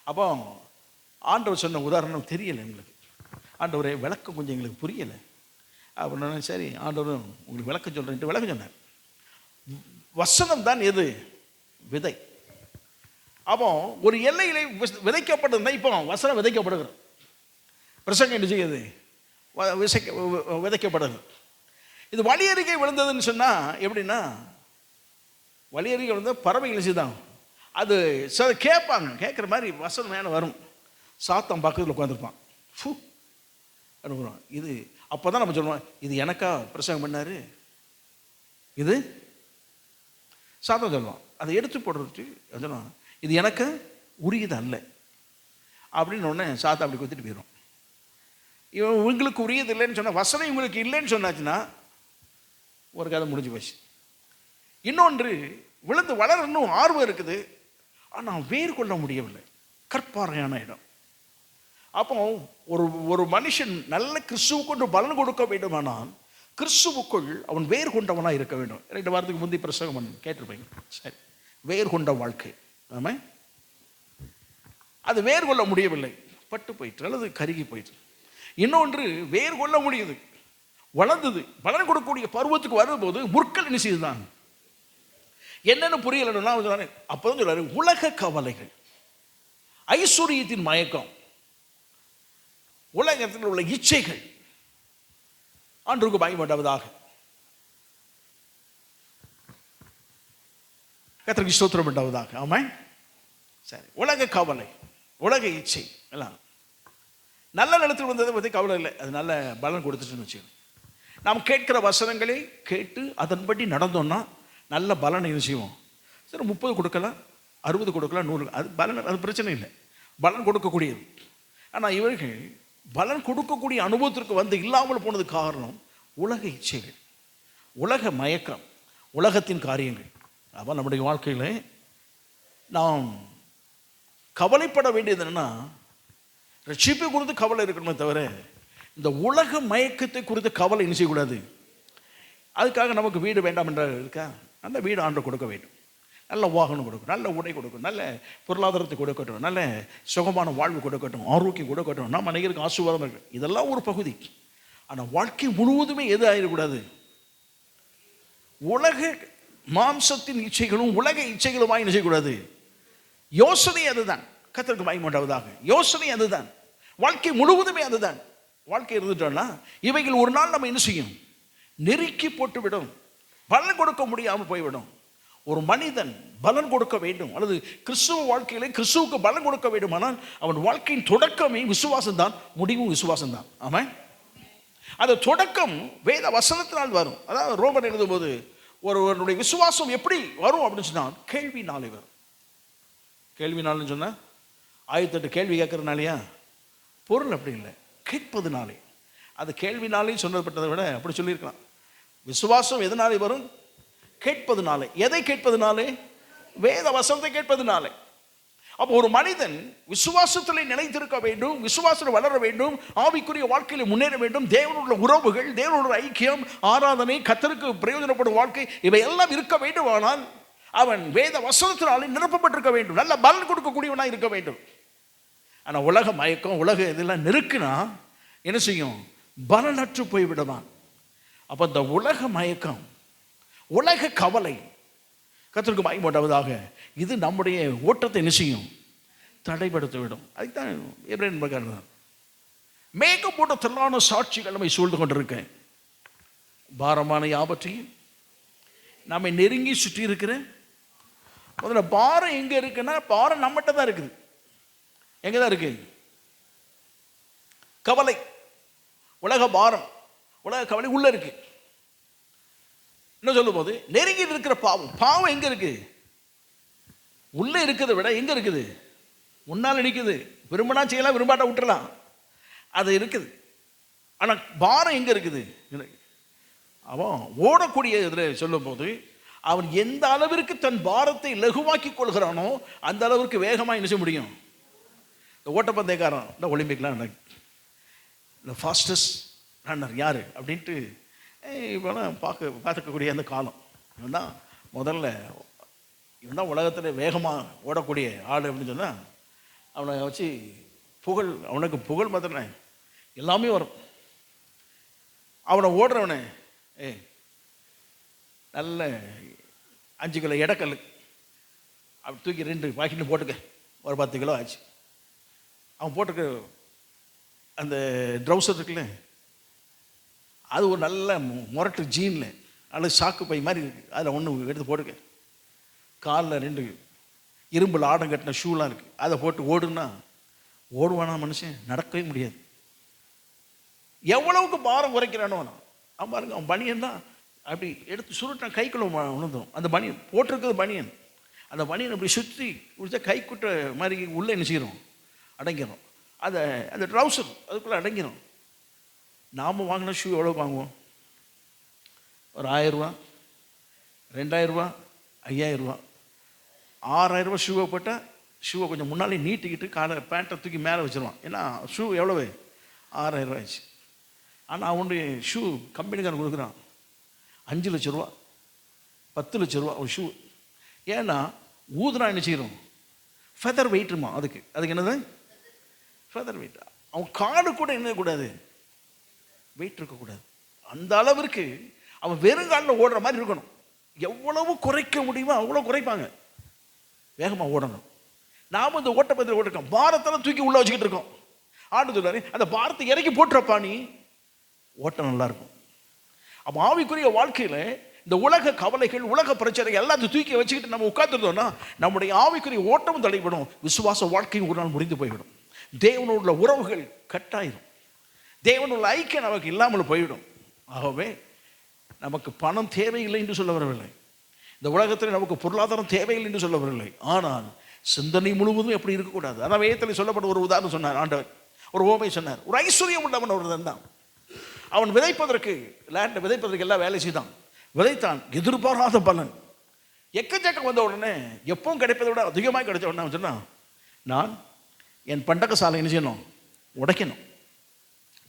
அப்போ ஆண்டவர் சொன்ன உதாரணம் தெரியலை எங்களுக்கு. ஆண்டவரே விளக்கம் கொஞ்சம் எங்களுக்கு புரியலை அப்படின்னா, சரி ஆண்டவரும் உங்களுக்கு விளக்கம் சொல்கிறேன்ட்டு விளக்கம் சொன்னார். வசனம் தான் எது, விதை. அப்போ ஒரு எல்லையிலே விதைக்கப்பட்டதுதான் இப்போ வசனம் விதைக்கப்படுகிறது. பிரசங்கம் என்ன செய்யுது, விதைக்கப்படுது. இது வழி அருகே விழுந்ததுன்னு சொன்னால் எப்படின்னா, வழி அருகே விழுந்த பறவைகள் செய்தான் அது கேட்பாங்க, கேட்குற மாதிரி வசனம் மேலே வரும். சாத்தம் பக்கத்தில் உட்காந்துருப்பான், அனுப்புகிறோம். இது அப்போ தான் நம்ம சொல்லுவோம், இது எனக்கா பிரசங்கம் பண்ணார், இது சாத்தம் சொல்லுவான். அதை எடுத்து போடுறதுக்கு சொல்லுவான், இது எனக்கு உரியது அல்ல அப்படின்னு ஒன்று சாத்தா அப்படி கொடுத்துட்டு போயிடும். இவன் உங்களுக்கு உரியது இல்லைன்னு சொன்னால், வசனம் இவங்களுக்கு இல்லைன்னு சொன்னாச்சுன்னா ஒரு கதை முடிஞ்சு போச்சு. இன்னொன்று, விழுந்து வளரணும் ஆர்வம் இருக்குது, ஆனால் வேர் கொள்ள முடியவில்லை, கற்பாறையான இடம். அப்போ ஒரு மனுஷன் நல்ல கிறிஸ்துவுக்கு பலன் கொடுக்க வேண்டுமானால் கிறிஸ்துவுக்குள் அவன் வேர் கொண்டவனாக இருக்க வேண்டும். 2 வாரத்துக்கு முந்தைய பிரசங்கம் கேட்டிருப்பீங்க. சரி, வேர் கொண்ட வாழ்க்கை. ஆமாம், அது வேர் கொள்ள முடியவில்லை, பட்டு போயிட்டு அல்லது கருகி போயிட்டு. இன்னொன்று, வேர் கொள்ள முடியுது, வளர்ந்தது, பலன் கொடுக்கக்கூடிய பருவத்துக்கு வரும்போது முற்கள் என்ன செய்துதான் என்னென்னு புரியலன்னா அப்போதான் சொல்றாரு, உலக கவலைகள், ஐஸ்வர்யத்தின் மயக்கம், உலகத்தில் உள்ள இச்சைகள் ஆண்டவருக்கு பயப்பட்டவதாக. கர்த்தருக்கு ஸ்தோத்திரம் உண்டாவதாக. ஆமாம், சரி. உலக கவலை, உலக இச்சை எல்லாம் நல்ல நிலத்தில் வந்ததை பற்றி கவலை இல்லை, அது நல்ல பலன் கொடுத்துட்டுன்னு வச்சுக்கணும். நாம் கேட்கிற வசனங்களை கேட்டு அதன்படி நடந்தோம்னா நல்ல பலனை செய்வோம். சரி, 30 கொடுக்கலாம், 60 கொடுக்கலாம், 100, அது பலன், அது பிரச்சனை இல்லை, பலன் கொடுக்கக்கூடியது. ஆனால் இவர்கள் பலன் கொடுக்கக்கூடிய அனுபவத்திற்கு வந்து இல்லாமல் போனது காரணம் உலக இச்சைகள், உலக மயக்கம், உலகத்தின் காரியங்கள். அப்போ நம்முடைய வாழ்க்கையில் நாம் கவலைப்பட வேண்டியது என்னன்னா, ரட்சிப்பை குறித்து கவலை இருக்கணுமே தவிர இந்த உலக மயக்கத்தை குறித்து கவலை என்ன செய்யக்கூடாது. அதுக்காக நமக்கு வீடு வேண்டாம் என்ற இருக்கா, நல்ல வீடு ஆண்டு கொடுக்க வேண்டும், நல்ல வாகனம் கொடுக்கணும், நல்ல உடை கொடுக்கணும், நல்ல பொருளாதாரத்தை கொடுக்கட்டும், நல்ல சுகமான வாழ்வு கொடுக்கட்டும், ஆரோக்கியம் கொடுக்கட்டும், நம்ம அனைவருக்கு ஆசீர்வாதம் இருக்கு. இதெல்லாம் ஒரு பகுதி. ஆனால் வாழ்க்கை முழுவதுமே எது ஆகிடக்கூடாது, உலக மாம்சத்தின் இச்சைகளும் உலக இச்சைகளுமாய் என்ன செய்யக்கூடாது. யோசனை அதுதான், கர்த்தருக்கு மகிமை உண்டாவதாக. யோசனை அதுதான், வாழ்க்கை முழுவதுமே அதுதான். வாழ்க்கை இருந்துட்டோம்னா இவைகள் ஒரு நாள் நம்ம என்ன செய்யும், நெருக்கி போட்டுவிடும், பலன் கொடுக்க முடியாமல் போய்விடும். ஒரு மனிதன் பலன் கொடுக்க வேண்டும் அல்லது கிறிஸ்துவ வாழ்க்கையிலே கிறிஸ்துவுக்கு பலன் கொடுக்க வேண்டுமானால் அவன் வாழ்க்கையின் தொடக்கமே விசுவாசம்தான், முடிவும் விசுவாசம்தான். ஆமாம், அந்த தொடக்கம் வேத வசனத்தினால் வரும். அதாவது ரோமர் எழுதும்போது ஒருவருடைய விசுவாசம் எப்படி வரும் அப்படின்னு சொன்னால் கேள்வினாலே வரும். கேள்வினால்னு சொன்னால் 1008 கேள்வி கேட்கறதுனாலையா, பொருள் அப்படி இல்லை, கேட்பதுனாலே. அது கேள்வினாலே சொன்னப்பட்டதை விட அப்படி சொல்லியிருக்கலாம். விசுவாசம் எதனாலே வரும், கேட்பதுனாலே. எதை கேட்பதுனாலே, வேத வசனத்தை கேட்பதுனாலே. அப்போ ஒரு மனிதன் விசுவாசத்தில் நிலைத்திருக்க வேண்டும், விசுவாசத்தில் வளர வேண்டும், ஆவிக்குரிய வாழ்க்கையில் முன்னேற வேண்டும், தேவனுடைய உறவுகள், தேவனுடைய ஐக்கியம், ஆராதனை, கர்த்தருக்கு பிரயோஜனப்படும் வாழ்க்கை, இவை எல்லாம் இருக்க வேண்டும். ஆனால் அவன் வேத வசனத்தினாலே நிரப்பப்பட்டிருக்க வேண்டும், நல்ல பலன் கொடுக்கக்கூடியவனாக இருக்க வேண்டும். ஆனால் உலக மயக்கம், உலக இதெல்லாம் நெருக்குனா என்ன செய்யும், பலனற்று போய்விடுவான். அப்போ இந்த உலக மயக்கம், உலக கவலை கர்த்தருக்கு மகிமை உண்டாவதாக, இது நம்முடைய ஓட்டத்தை என்ன செய்யும், தடைப்படுத்த விடும். அதுதான் எபிரேயர் பிரகாரம் மேகம் போட்ட திரளான சாட்சிகள் நம்மை சூழ்ந்து கொண்டிருக்கேன், பாரமான யாவற்றையும் நம்மை நெருங்கி சுற்றி இருக்கிற. முதல்ல பாரம் எங்க இருக்குன்னா, பாரம் நம்மகிட்ட தான் இருக்குது. எங்க தான் இருக்கு கவலை, உலக பாரம், உலக கவலை உள்ள இருக்கு. என்ன சொல்லும் போது நெருங்கி இருக்கிற பாவம், பாவம் எங்க இருக்கு, உள்ள இருக்கிறத விட எங்க இருக்குது, முன்னால் நிற்குது. விரும்பினா செய்யலாம், விரும்பாட்டா விட்டுறலாம், அது இருக்குது. ஆனா பாரம் எங்க இருக்குது, அவன் ஓடக்கூடிய இதில் சொல்லும் போது அவன் எந்த அளவிற்கு தன் பாரத்தை லகுவாக்கி கொள்கிறானோ அந்த அளவிற்கு வேகமாக என்ன செய்ய முடியும். இந்த ஓட்டப்பந்தயக்காரன், இந்த ஒலிம்பிக்லாம் இந்த ஃபாஸ்டஸ்ட் ரன்னர் யார் அப்படின்ட்டு இப்போலாம் பார்க்கக்கூடிய அந்த காலம். இவன் தான் முதல்ல, இவன் தான் உலகத்தில் வேகமாக ஓடக்கூடிய ஆள் அப்படின்னு சொன்னால் அவனை வச்சு புகழ், அவனுக்கு புகழ் மாத்திரம் எல்லாமே வரும். அவனை ஓடுறவனே நல்ல 5 கிலோ எடைக்கல் அப்படி தூக்கி 2 பாக்கெட்டு போட்டுக்க, ஒரு 10 கிலோ ஆச்சு. அவன் போட்டுக்க அந்த ட்ரௌசர் இருக்குல்ல, அது ஒரு நல்ல முரட்டு ஜீனில் அல்லது சாக்கு பை மாதிரி இருக்குது, அதில் ஒன்று எடுத்து போட்டுக்க. காலில் 2 இரும்பில் ஆடம் கட்டின ஷூலாம் இருக்குது, அதை போட்டு ஓடுனா ஓடுவானா மனுஷன், நடக்கவே முடியாது. எவ்வளவுக்கு பாரம் குறைக்கிறானோ அவன் பாருங்க, அவன் பனியன் தான் அப்படி எடுத்து சுருட்டான், கைக்குள்ள விழுந்தும். அந்த பனியன் போட்டிருக்கிறது பனியன், அந்த பனியன் அப்படி சுற்றி குடிச்சா கைக்குட்ட மாதிரி உள்ளே என்ன செய்கிறோம், அடங்கிடும். அந்த ட்ரௌசர் அதுக்குள்ளே அடங்கிடும். நாம் வாங்கின ஷூ எவ்வளோ வாங்குவோம்? ஒரு 1000 ரூபா, 2000 ரூபா, 5000 ரூபா. 6000 ரூபா ஷூவை போட்டால் ஷூவை கொஞ்சம் முன்னாலே நீட்டிக்கிட்டு காலை பேண்ட்டை தூக்கி மேலே வச்சுருவான். ஏன்னா ஷூ எவ்வளவு? 6000 ரூபா ஆச்சு. ஆனால் அவனுடைய ஷூ கம்பெனிக்காரன் கொடுக்குறான் 5 லட்ச ரூபா, 10 லட்ச ரூபா ஒரு ஷூ. ஏன்னா ஊதுனா என்ன செய்யணும்? ஃபெதர் வெயிட்டுமா, அதுக்கு என்னது? Feather weight. அவன் காடு கூட என்ன கூடாது, வெயிட் இருக்கக்கூடாது. அந்த அளவிற்கு அவன் வெறுங்காலில் ஓடுற மாதிரி இருக்கணும். எவ்வளவு குறைக்க முடியுமோ அவ்வளோ குறைப்பாங்க, வேகமாக ஓடணும். நாம் இந்த ஓட்டப்பதில் ஓட்டிருக்கோம், பாரத்தெல்லாம் தூக்கி உள்ளே வச்சுக்கிட்டு இருக்கோம். ஆண்டு சொல்றாரு, அந்த பாரத்தை இறக்கி போட்டுறப்பா நீ, ஓட்டம் நல்லா இருக்கும். அப்போ ஆவிக்குரிய வாழ்க்கையில் இந்த உலக கவலைகள், உலக பிரச்சனைகள் எல்லாத்தையும் தூக்கி வச்சுக்கிட்டு நம்ம உட்கார்ந்துருந்தோம்னா நம்முடைய ஆவிக்குரிய ஓட்டமும் தடைபடும், விசுவாச வாழ்க்கையும் ஒரு நாள் முடிந்து போய்விடும். தேவனோட உறவுகள் கட்டாயிரும், தேவனோட ஐக்கியம் நமக்கு இல்லாமல் போய்விடும். ஆகவே நமக்கு பணம் தேவையில்லை என்று சொல்ல வரவில்லை, இந்த உலகத்தில் நமக்கு பொருளாதாரம் தேவையில்லை என்று சொல்ல வரவில்லை. ஆனால் சிந்தனை முழுவதும் எப்படி இருக்கக்கூடாது. அதான் வேதத்தில் சொல்லப்பட்ட ஒரு உதாரணம் சொன்னார் ஆண்டவர், ஒரு ஓமை சொன்னார். ஒரு ஐஸ்வர்யம் உள்ளவன் ஒருவன் தான், அவன் விதைப்பதற்கு லேண்டை விதைப்பதற்கு எல்லாம் வேலை செய்தான், விதைத்தான், எதிர்பாராத பலன் எக்கச்சக்கம் வந்த உடனே, எப்பவும் கிடைப்பதை விட அதிகமாக கிடைச்ச உடனே அவன் சொன்னான், நான் என் பண்டக சாலை என்ன செய்யணும், உடைக்கணும்.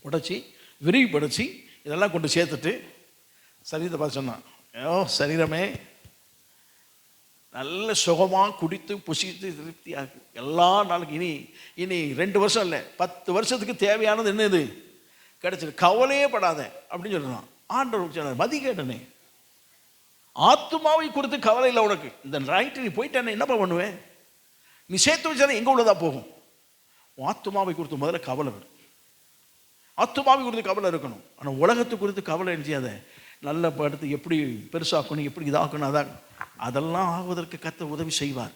உடைச்சி விரிவுபடுத்தி இதெல்லாம் கொண்டு சேர்த்துட்டு சரீரத்தை பார்த்து சொன்னான், சரீரமே நல்ல சுகமாக குடித்து புசித்து திருப்தியாக எல்லா நாளுக்கு இனி 2 வருஷம் இல்லை 10 வருஷத்துக்கு தேவையானது என்ன இது கிடைச்சிரு, கவலையே படாத அப்படின்னு சொல்லுறான். ஆண்டவர் சொன்னார், மதி கேட்டனே, ஆத்துமாவை குறித்து கவலை இல்லை உனக்கு, இந்த ரைட்டு நீ போயிட்டானே என்னப்பா பண்ணுவேன், நீ சேர்த்து வச்சாலே எங்கே உள்ளதா போகும். ஆத்துமாவை குறித்து முதல்ல கவலை வரும், ஆத்துமாவை குறித்து கவலை இருக்கணும். ஆனால் உலகத்தை குறித்து கவலை செய்யாத, நல்ல படுத்து எப்படி பெருசாக்கணும், எப்படி இதாக்கணும், அதெல்லாம் ஆகுவதற்கு கர்த்தர் உதவி செய்வார்,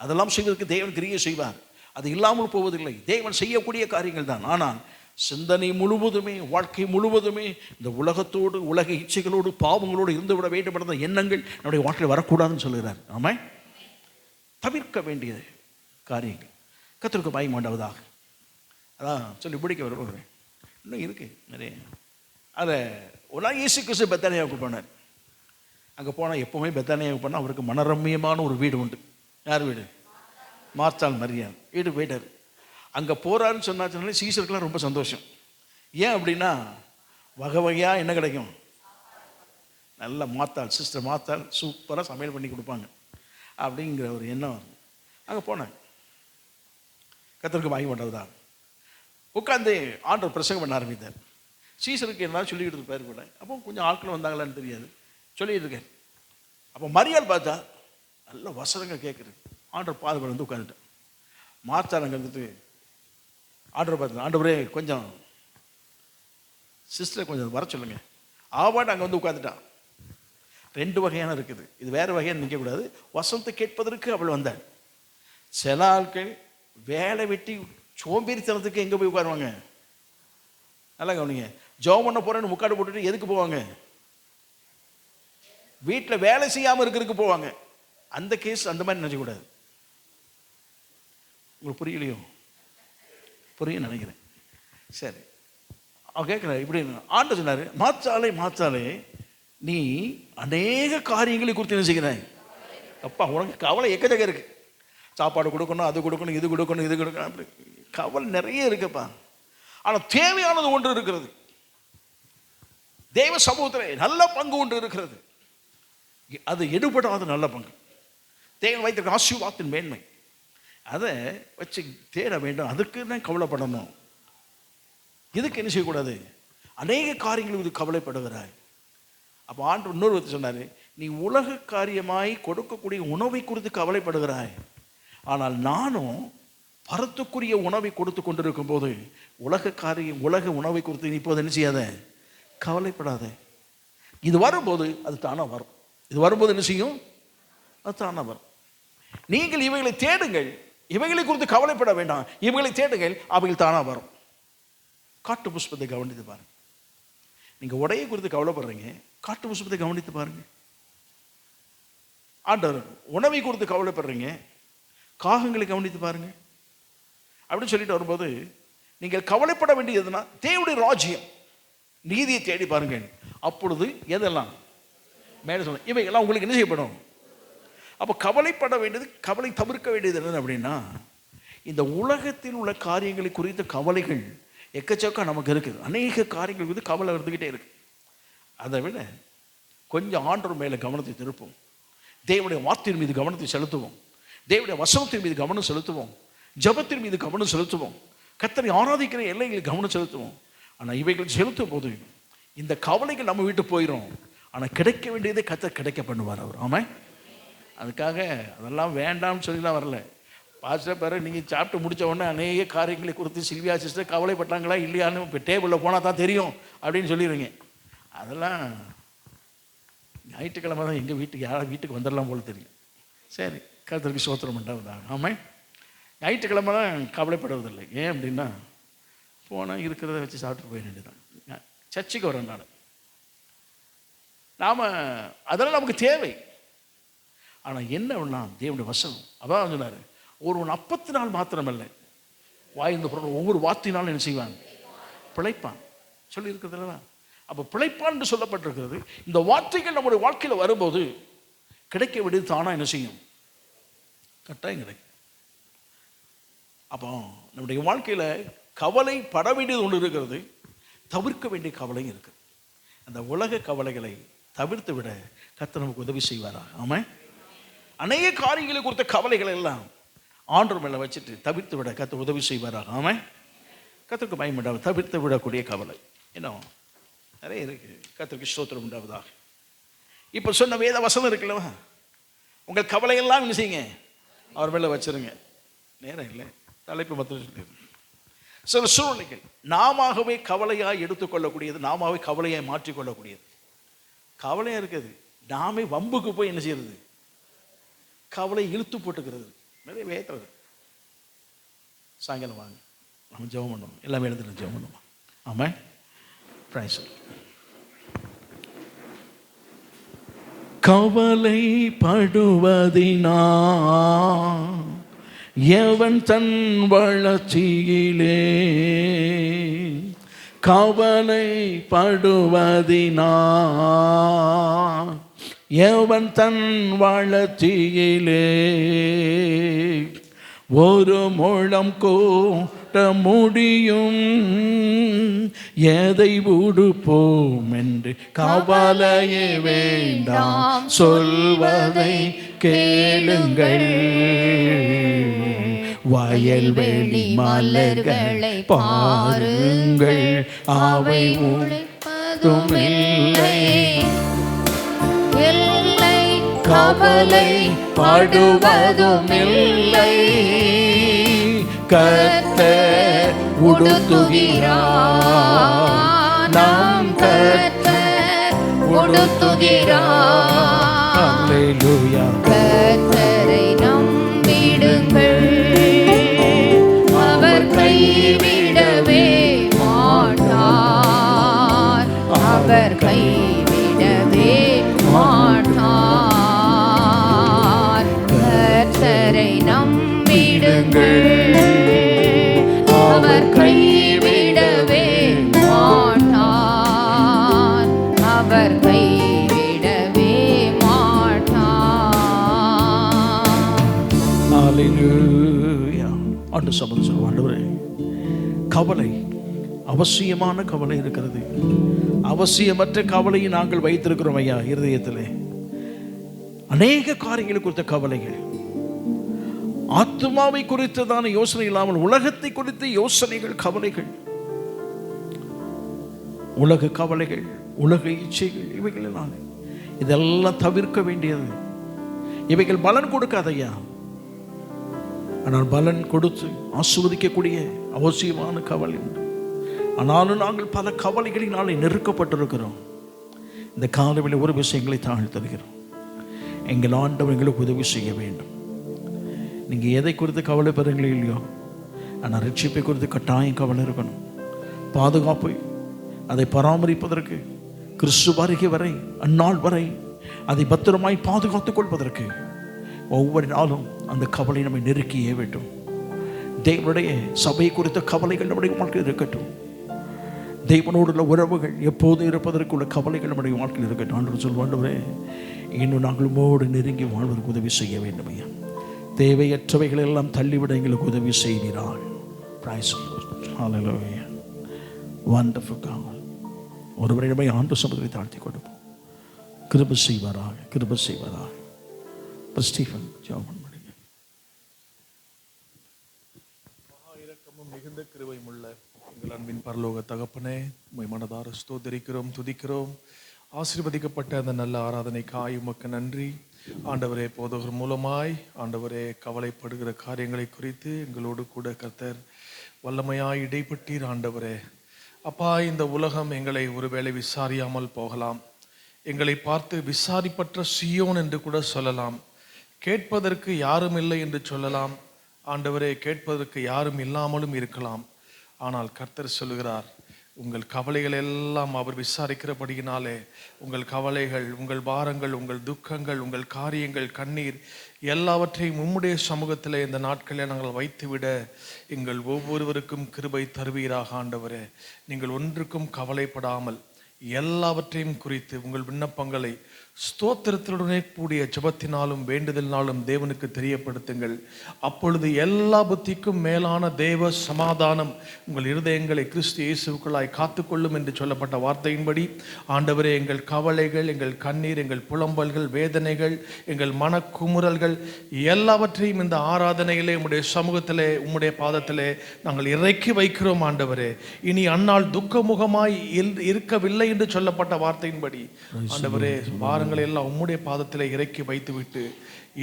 அதெல்லாம் செய்வதற்கு தேவன் கிரியை செய்வார். அது இல்லாமல் போவதில்லை, தேவன் செய்யக்கூடிய காரியங்கள் தான். ஆனால் சிந்தனை முழுவதுமே, வாழ்க்கை முழுவதுமே இந்த உலகத்தோடு, உலக இச்சைகளோடு, பாவங்களோடு இருந்து விட வேண்டுமென்ற எண்ணங்கள் நம்முடைய வாழ்க்கையில் வரக்கூடாதுன்னு சொல்லுகிறார். ஆமாம், தவிர்க்க வேண்டிய காரியங்கள். கர்த்தருக்கு பயமாக உண்டாவதாக. அதான் சொல்லி பிடிக்க வருகிறேன். இன்னும் இருக்குது நிறைய. அதை ஒரு நாள் இயேசு கிறிஸ்து பெத்தானியாவுக்கு போனார். அங்கே போனால் எப்போவுமே பெத்தானியாவுக்கு போனால் அவருக்கு மனரம்மியமான ஒரு வீடு உண்டு. யார் வீடு? மார்த்தாள் மரியாள் வீடு போயிட்டார். அங்கே போகிறாருன்னு சொன்னாச்சுனாலே சீசருக்கெல்லாம் ரொம்ப சந்தோஷம். ஏன் அப்படின்னா வகை வகையாக என்ன கிடைக்கும், நல்ல மார்த்தாள், சிஸ்டர் மார்த்தாள் சூப்பராக சமையல் பண்ணி கொடுப்பாங்க அப்படிங்கிற ஒரு எண்ணம். அங்கே போனேன், கர்த்தருக்கு வாங்கி பண்ணுறதா உட்காந்து ஆண்டவர் பிரசங்கம் பண்ண ஆரம்பித்தார். சீசருக்கு என்ன சொல்லிக்கிட்டு இருப்பார் கூட. அப்போ கொஞ்சம் ஆட்கள் வந்தாங்களான்னு தெரியாது, சொல்லிகிட்டு இருக்கேன். அப்போ மரியாள் பார்த்தா நல்ல வசனங்கள் கேட்குறது. ஆண்டவர் பாதுகாப்பு வந்து உட்காந்துட்டேன். மார்த்தாள் அங்கே வந்துட்டு ஆண்டவர் பார்த்து, ஆண்டவரே கொஞ்சம் சிஸ்டரை கொஞ்சம் வர சொல்லுங்கள். ஆவாட்டு அங்கே வந்து உட்காந்துட்டான். 2 வகையான இருக்குது, இது வேறு வகையான நிற்கக்கூடாது. வசனத்தை கேட்பதற்கு அவள் வந்தாள். சில ஆட்கள் வேலை வெட்டி சோம்பேறித்தனத்துக்கு எங்கே போய் உட்காருவாங்க, நல்லா கவனிங்க. ஜெபம் பண்ண போகிறேன்னு முக்காடு போட்டுட்டு எதுக்கு போவாங்க? வீட்டில் வேலை செய்யாமல் இருக்கிறதுக்கு போவாங்க. அந்த கேஸ் அந்த மாதிரி நினைக்கக்கூடாது. உங்களுக்கு புரியலையோ? புரிய நினைக்கிறேன். சரி, அவன் கேட்குறாரு இப்படி. ஆண்டு சொன்னார், மாற்றாலே நீ அநேக காரியங்களை குறித்து என்ன செய்கிறாய்? அப்பா உனக்கு கவலை எக்கச்சக்க இருக்கு. சாப்பாடு கொடுக்கணும், அது கொடுக்கணும், இது கொடுக்கணும், இது கொடுக்கணும், அப்படி கவலை நிறைய இருக்குப்பா. ஆனால் தேவையானது ஒன்று இருக்கிறது. தேவ சமூகத்தில் நல்ல பங்கு ஒன்று இருக்கிறது. அது எடுபடாத நல்ல பங்கு, தேவன் வைத்திருக்க ஆசீர்வாதத்தின் மேன்மை. அதை வச்சு தேட வேண்டும். அதுக்கு தான் கவலைப்படணும். இதுக்கு என்ன செய்யக்கூடாது? அநேக காரியங்கள் இது கவலைப்படுகிறாய். அப்போ ஆண்டு இன்னொரு சொன்னார், நீ உலக காரியமாய் கொடுக்கக்கூடிய உணவை குறித்து கவலைப்படுகிறாய், ஆனால் நானும் பரத்துக்குரிய உணவை கொடுத்து கொண்டிருக்கும் போது உலக உணவை குறித்து நீ இப்போது என்ன செய்யாத, கவலைப்படாத. இது வரும்போது அது தானாக வரும். இது வரும்போது என்ன செய்யும்? அது தானாக வரும். நீங்கள் இவைகளை தேடுங்கள், இவைகளை குறித்து கவலைப்பட வேண்டாம். இவைகளை தேடுங்கள், அவைகள் தானாக வரும். காட்டு புஷ்பத்தை கவனித்து பாருங்க. நீங்கள் உடையை குறித்து கவலைப்படுறீங்க, காட்டு புஷ்பத்தை கவனித்து பாருங்க. ஆண்டவர் உணவை குறித்து கவலைப்படுறீங்க, காகங்களை கவனித்து பாருங்க. அப்படின்னு சொல்லிட்டு வரும்போது நீங்கள் கவலைப்பட வேண்டியதுன்னா தேவனுடைய ராஜ்யம் நீதியை தேடி பாருங்க. அப்பொழுது எதெல்லாம் மேலே சொல்ல இவைகள்லாம் உங்களுக்கு என்ன செய்யப்படும். அப்போ கவலைப்பட வேண்டியது, கவலை தவிர்க்க வேண்டியது என்னன்னு அப்படின்னா, இந்த உலகத்தில் உள்ள காரியங்களை குறித்த கவலைகள் எக்கச்சக்கம் நமக்கு இருக்குது. அநேக காரியங்கள் குறித்து கவலை இருந்துக்கிட்டே இருக்கு. அதை விட கொஞ்சம் ஆண்டவர் மேலே கவனத்தை திருப்போம், தேவனுடைய வார்த்தையின் மீது கவனத்தை செலுத்துவோம், தேவனுடைய வசனத்தின் மீது கவனம் செலுத்துவோம், ஜபத்தின் மீது கவனம் செலுத்துவோம், கர்த்தரை ஆராதிக்கிற எல்லைகளுக்கு கவனம் செலுத்துவோம். ஆனால் இவைகள் செலுத்தும் போது இந்த கவலைகள் நம்ம விட்டு போயிடும். ஆனால் கிடைக்க வேண்டியதை கர்த்தர் கிடைக்க பண்ணுவார் அவர். ஆமாம். அதுக்காக அதெல்லாம் வேண்டாம்னு சொல்லிலாம் வரல. பாஸ்டர் பிறகு நீங்கள் சாப்பிட்டு முடித்த உடனே அநேக காரியங்களை குறித்து சில்வியா சிஸ்டர் கவலைப்பட்டாங்களா இல்லையான்னு இப்போ டேபிளில் போனால் தான் தெரியும் அப்படின்னு சொல்லிடுவீங்க. அதெல்லாம் ஞாயிற்றுக்கிழமை தான் எங்கள் வீட்டுக்கு யாராவது வீட்டுக்கு வந்துடலாம் போல தெரியும். சரி, கர்த்தருக்கு ஸ்தோத்திரம் உண்டாவதாக. ஆமாம். ஞாயிற்றுக்கிழமை தான் கவலைப்படுவதில்லை. ஏன் அப்படின்னா போனால் இருக்கிறத வச்சு சாப்பிட்டு போயிட வேண்டியதான். சர்ச்சுக்கு வரேன் நாம் அதெல்லாம் நமக்கு தேவை. ஆனால் என்னன்னா தேவனுடைய வசனம் அதான் சொன்னார், ஒருவன் அப்பத்தினால் மாத்திரமல்ல வாய்ந்த பொருள் ஒவ்வொரு வார்த்தையினாலும் என்ன செய்வான், பிழைப்பான் சொல்லி இருக்கிறதுல. அப்போ பிழைப்பான் என்று சொல்லப்பட்டிருக்கிறது. இந்த வார்த்தைகள் நம்முடைய வாழ்க்கையில் வரும்போது கிடைக்க வேண்டியது தானா என்ன செய்யும், கட்டாயம் கிடைக்கும். அப்போ நம்முடைய வாழ்க்கையில் கவலை பட வேண்டியது ஒன்று இருக்கிறது, தவிர்க்க வேண்டிய கவலையும் இருக்குது. அந்த உலக கவலைகளை தவிர்த்து விட கர்த்தர் நமக்கு உதவி செய்வாராக. ஆமாம். அநேக காரியங்களை குறித்த கவலைகளை எல்லாம் ஆண்டவர் மேலே வச்சுட்டு தவிர்த்து விட கர்த்தர் உதவி செய்வாராக. ஆமாம். கர்த்தருக்கு பயம் உண்டாவது, தவிர்த்து விடக்கூடிய கவலை இன்னும் நிறைய இருக்கு. கர்த்தருக்கு ஸ்தோத்திரம் உண்டாவதாக. இப்போ சொன்ன வேத வசனம் இருக்குல்லவா, உங்கள் கவலையெல்லாம் என்ன செய்யுங்க, அவர் மேலே வச்சிருங்க. நேரம் இல்லை, தலைப்பு மற்ற சொல்லி சில சூழ்நிலைகள் நாமவே கவலையாக எடுத்துக்கொள்ளக்கூடியது, நாமவே கவலையை மாற்றிக்கொள்ளக்கூடியது. கவலையாக இருக்குது, நாமே வம்புக்கு போய் என்ன செய்யறது, கவலை இழுத்து போட்டுக்கிறது நிறைய வேத்துறது. சாயங்காலம் வாங்க நம்ம ஜெபம் பண்ணுவோம், எல்லாமே எழுந்து ஜெபம் பண்ணுவோம். ஆமாம். பிரைஸ். கவலை படுவதினா எவன் தன் வளர்ச்சியிலே, கவலை படுவதினா எவன் தன் வளர்ச்சியிலே, ஒரு முழம் கூட்ட முடியும் எதை உடுப்போம் என்று கவலையே வேண்டாம், சொல்வதை கேளுங்கள். வயல்வெளி மலர்களை பாருங்கள், அவை உழைப்பதும் இல்லை, கவலை படுவதும் இல்லை, கர்த்தர் உடுத்துகிறார், நம் கர்த்தர் உடுத்துகிறார். அல்லேலூயா. கர்த்தரை நம்பிடுங்கள், அவர் கைவிடவே மாட்டார், அவர் கைவிடவே மாட்டார். கர்த்தரை நம்பிடுங்கள், அவர் கைவிடவே மாட்டார், அவர் கைவிடவே மாட்டார். ஹல்லேலூயா. ஆண்டு சபதம் சொல்லுவோம், ஆண்டவரே கவலை அவசியமான கவலை இருக்கிறது, அவசியமற்ற கவலையை நாங்கள் வைத்திருக்கிறோம் ஐயா. இருதயத்திலே அநேக காரியங்களை குறித்த கவலைகள், ஆத்மாவை குறித்ததான யோசனை இல்லாமல் உலகத்தை குறித்த யோசனைகள், கவலைகள், உலக கவலைகள், உலக இச்சைகள், இவைகள் எல்லாம் இதெல்லாம் தவிர்க்க வேண்டியது. இவைகள் பலன் கொடுக்காதையா, ஆனால் பலன் கொடுத்து ஆசீர்வதிக்கக்கூடிய அவசியமான கவலை உண்டு. ஆனாலும் நாங்கள் பல கவலைகளினாலே நெருக்கப்பட்டிருக்கிறோம். இந்த காலவில் ஒரு விஷயங்களை தாழ்த்துகிறோம், எங்கள் ஆண்டவர் எங்களுக்கு உதவி செய்ய வேண்டும். நீங்கள் எதை குறித்து கவலைப்படுறீங்களோ இல்லையோ, ஆனால் ரட்சிப்பை குறித்து கட்டாயம் கவலை இருக்கணும், பாதுகாப்பு, அதை பராமரிப்பதற்கு, கிறிஸ்து வருகை வரை, அந்நாள் வரை அதை பத்திரமாய் பாதுகாத்துக் கொள்வதற்கு ஒவ்வொரு நாளும் அந்த கவலை நம்மை நெருக்கியே வேண்டும். தேவனுடைய சபை குறித்த கவலைகள் நம்முடைய வாழ்க்கையில் இருக்கட்டும். தேவனோடு உள்ள உறவுகள் எப்போதும் இருப்பதற்குள்ள கவலைகள் நம்முடைய வாழ்க்கையில் இருக்கட்டும். ஆண்டவர் சொல்வாண்டவரே, இன்னும் நாங்கள் உம்மோடு நெருங்கி வாழ்வதற்கு உதவி செய்ய வேண்டும் ஐயா. தேவையற்றவைகள் எல்லாம் தள்ளிவிட எங்களுக்கு உதவி செய்கிறாள். வண்டர்ஃபுல் காவல். ஒருவரிடமே ஆண்டு சமுதிரை தாழ்த்தி கொடுப்போம். கிருபை செய்வாராக, கிருபை செய்வாராக. ஸ்டீஃபன் ஜெபம் பண்ணுங்க. மகா இரக்கமும் மிகுந்த கிருபையும் உள்ள எங்கள் அன்பின் பரலோக தகப்பனே, உம்மை மனதார ஸ்தோத்திரிக்கிறோம், துதிக்கிறோம். ஆசீர்வதிக்கப்பட்ட அந்த நல்ல ஆராதனைக்காய் உமக்கு நன்றி ஆண்டவரே. போதகர் மூலமாய் ஆண்டவரே கவலைப்படுகிற காரியங்களை குறித்து எங்களோடு கூட கர்த்தர் வல்லமையாய் இடைப்பட்டீர் ஆண்டவரே. அப்பா, இந்த உலகம் எங்களை ஒருவேளை விசாரியாமல் போகலாம், எங்களை பார்த்து விசாரிப்பற்ற சீயோன் என்று கூட சொல்லலாம், கேட்பதற்கு யாரும் இல்லை என்று சொல்லலாம் ஆண்டவரே, கேட்பதற்கு யாரும் இல்லாமலும் இருக்கலாம். ஆனால் கர்த்தர் சொல்லுகிறார், உங்கள் கவலைகள் எல்லாம் அவர் விசாரிக்கிறபடியினாலே உங்கள் கவலைகள், உங்கள் பாரங்கள், உங்கள் துக்கங்கள், உங்கள் காரியங்கள், கண்ணீர் எல்லாவற்றையும் உம்முடைய சமூகத்தில் இந்த நாட்களில் நாங்கள் வைத்துவிட எங்கள் ஒவ்வொருவருக்கும் கிருபை தருவீராக ஆண்டவரே. நீங்கள் ஒன்றுக்கும் கவலைப்படாமல் எல்லாவற்றையும் குறித்து உங்கள் விண்ணப்பங்களை ஸ்தோத்திரத்துடனே கூடிய ஜெபத்தினாலும் வேண்டுதலினாலும் தேவனுக்கு தெரியப்படுத்துங்கள். அப்பொழுது எல்லா புத்திக்கும் மேலான தேவ சமாதானம் உங்கள் இருதயங்களை கிறிஸ்து இயேசுவுக்குள்ளாய் காத்துக்கொள்ளும் என்று சொல்லப்பட்ட வார்த்தையின்படி ஆண்டவரே, எங்கள் கவலைகள், எங்கள் கண்ணீர், எங்கள் புலம்பல்கள், வேதனைகள், எங்கள் மனக்குமுறல்கள் எல்லாவற்றையும் இந்த ஆராதனையிலே உம்முடைய சமூகத்திலே, உம்முடைய பாதத்திலே நாங்கள் இறக்கி வைக்கிறோம் ஆண்டவரே. இனி அந்நாள் துக்கமுகமாய் இருக்கவில்லை என்று சொல்லப்பட்ட வார்த்தையின்படி ஆண்டவரே, பாருங்கள் எல்லாம் உம்முடைய பாதத்திலே இறக்கி வைத்துவிட்டு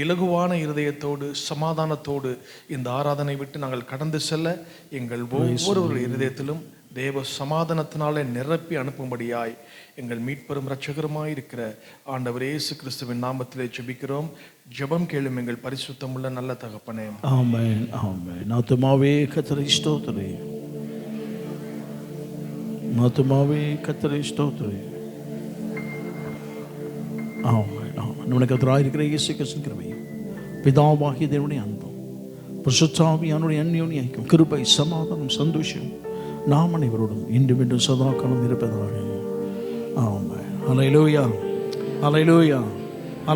இலகுவான இருதயத்தோடு சமாதானத்தோடு இந்த ஆராதனை விட்டு நாங்கள் கடந்து செல்ல எங்கள் ஒவ்வொரு இருதயத்திலும் தேவ சமாதானத்தினாலே நிரப்பி அனுப்பும்படியாய் எங்கள் மீட்பெரும் இரட்சகருமாய் இருக்கிற ஆண்டவர் இயேசு கிறிஸ்துவின் நாமத்திலே ஜெபிக்கிறோம். ஜெபம் கேளும் எங்கள் பரிசுத்தமுள்ள நல்ல தகப்பனே. ஆமென், ஆமென். ஆத்துமாவே கர்த்தரை ஸ்தோத்திரி, ஆத்துமாவே கர்த்தரை ஸ்தோத்திரி. நம்முடைய கர்த்தராயிருக்கிற இயேசு கிறிஸ்துவின் கிருபையும் பிதாவாகிய தேவனுடைய அன்பும் பரிசுத்தாவியானவருடைய அன்யோன்ய ஐக்கியம், கிருபை, சமாதானம், சந்தோஷம் நாம் அனைவரோடும் இன்றும் இன்றும் சதா காலம் இருப்பதாக. ஆமென். ஹல்லேலூயா, ஹல்லேலூயா.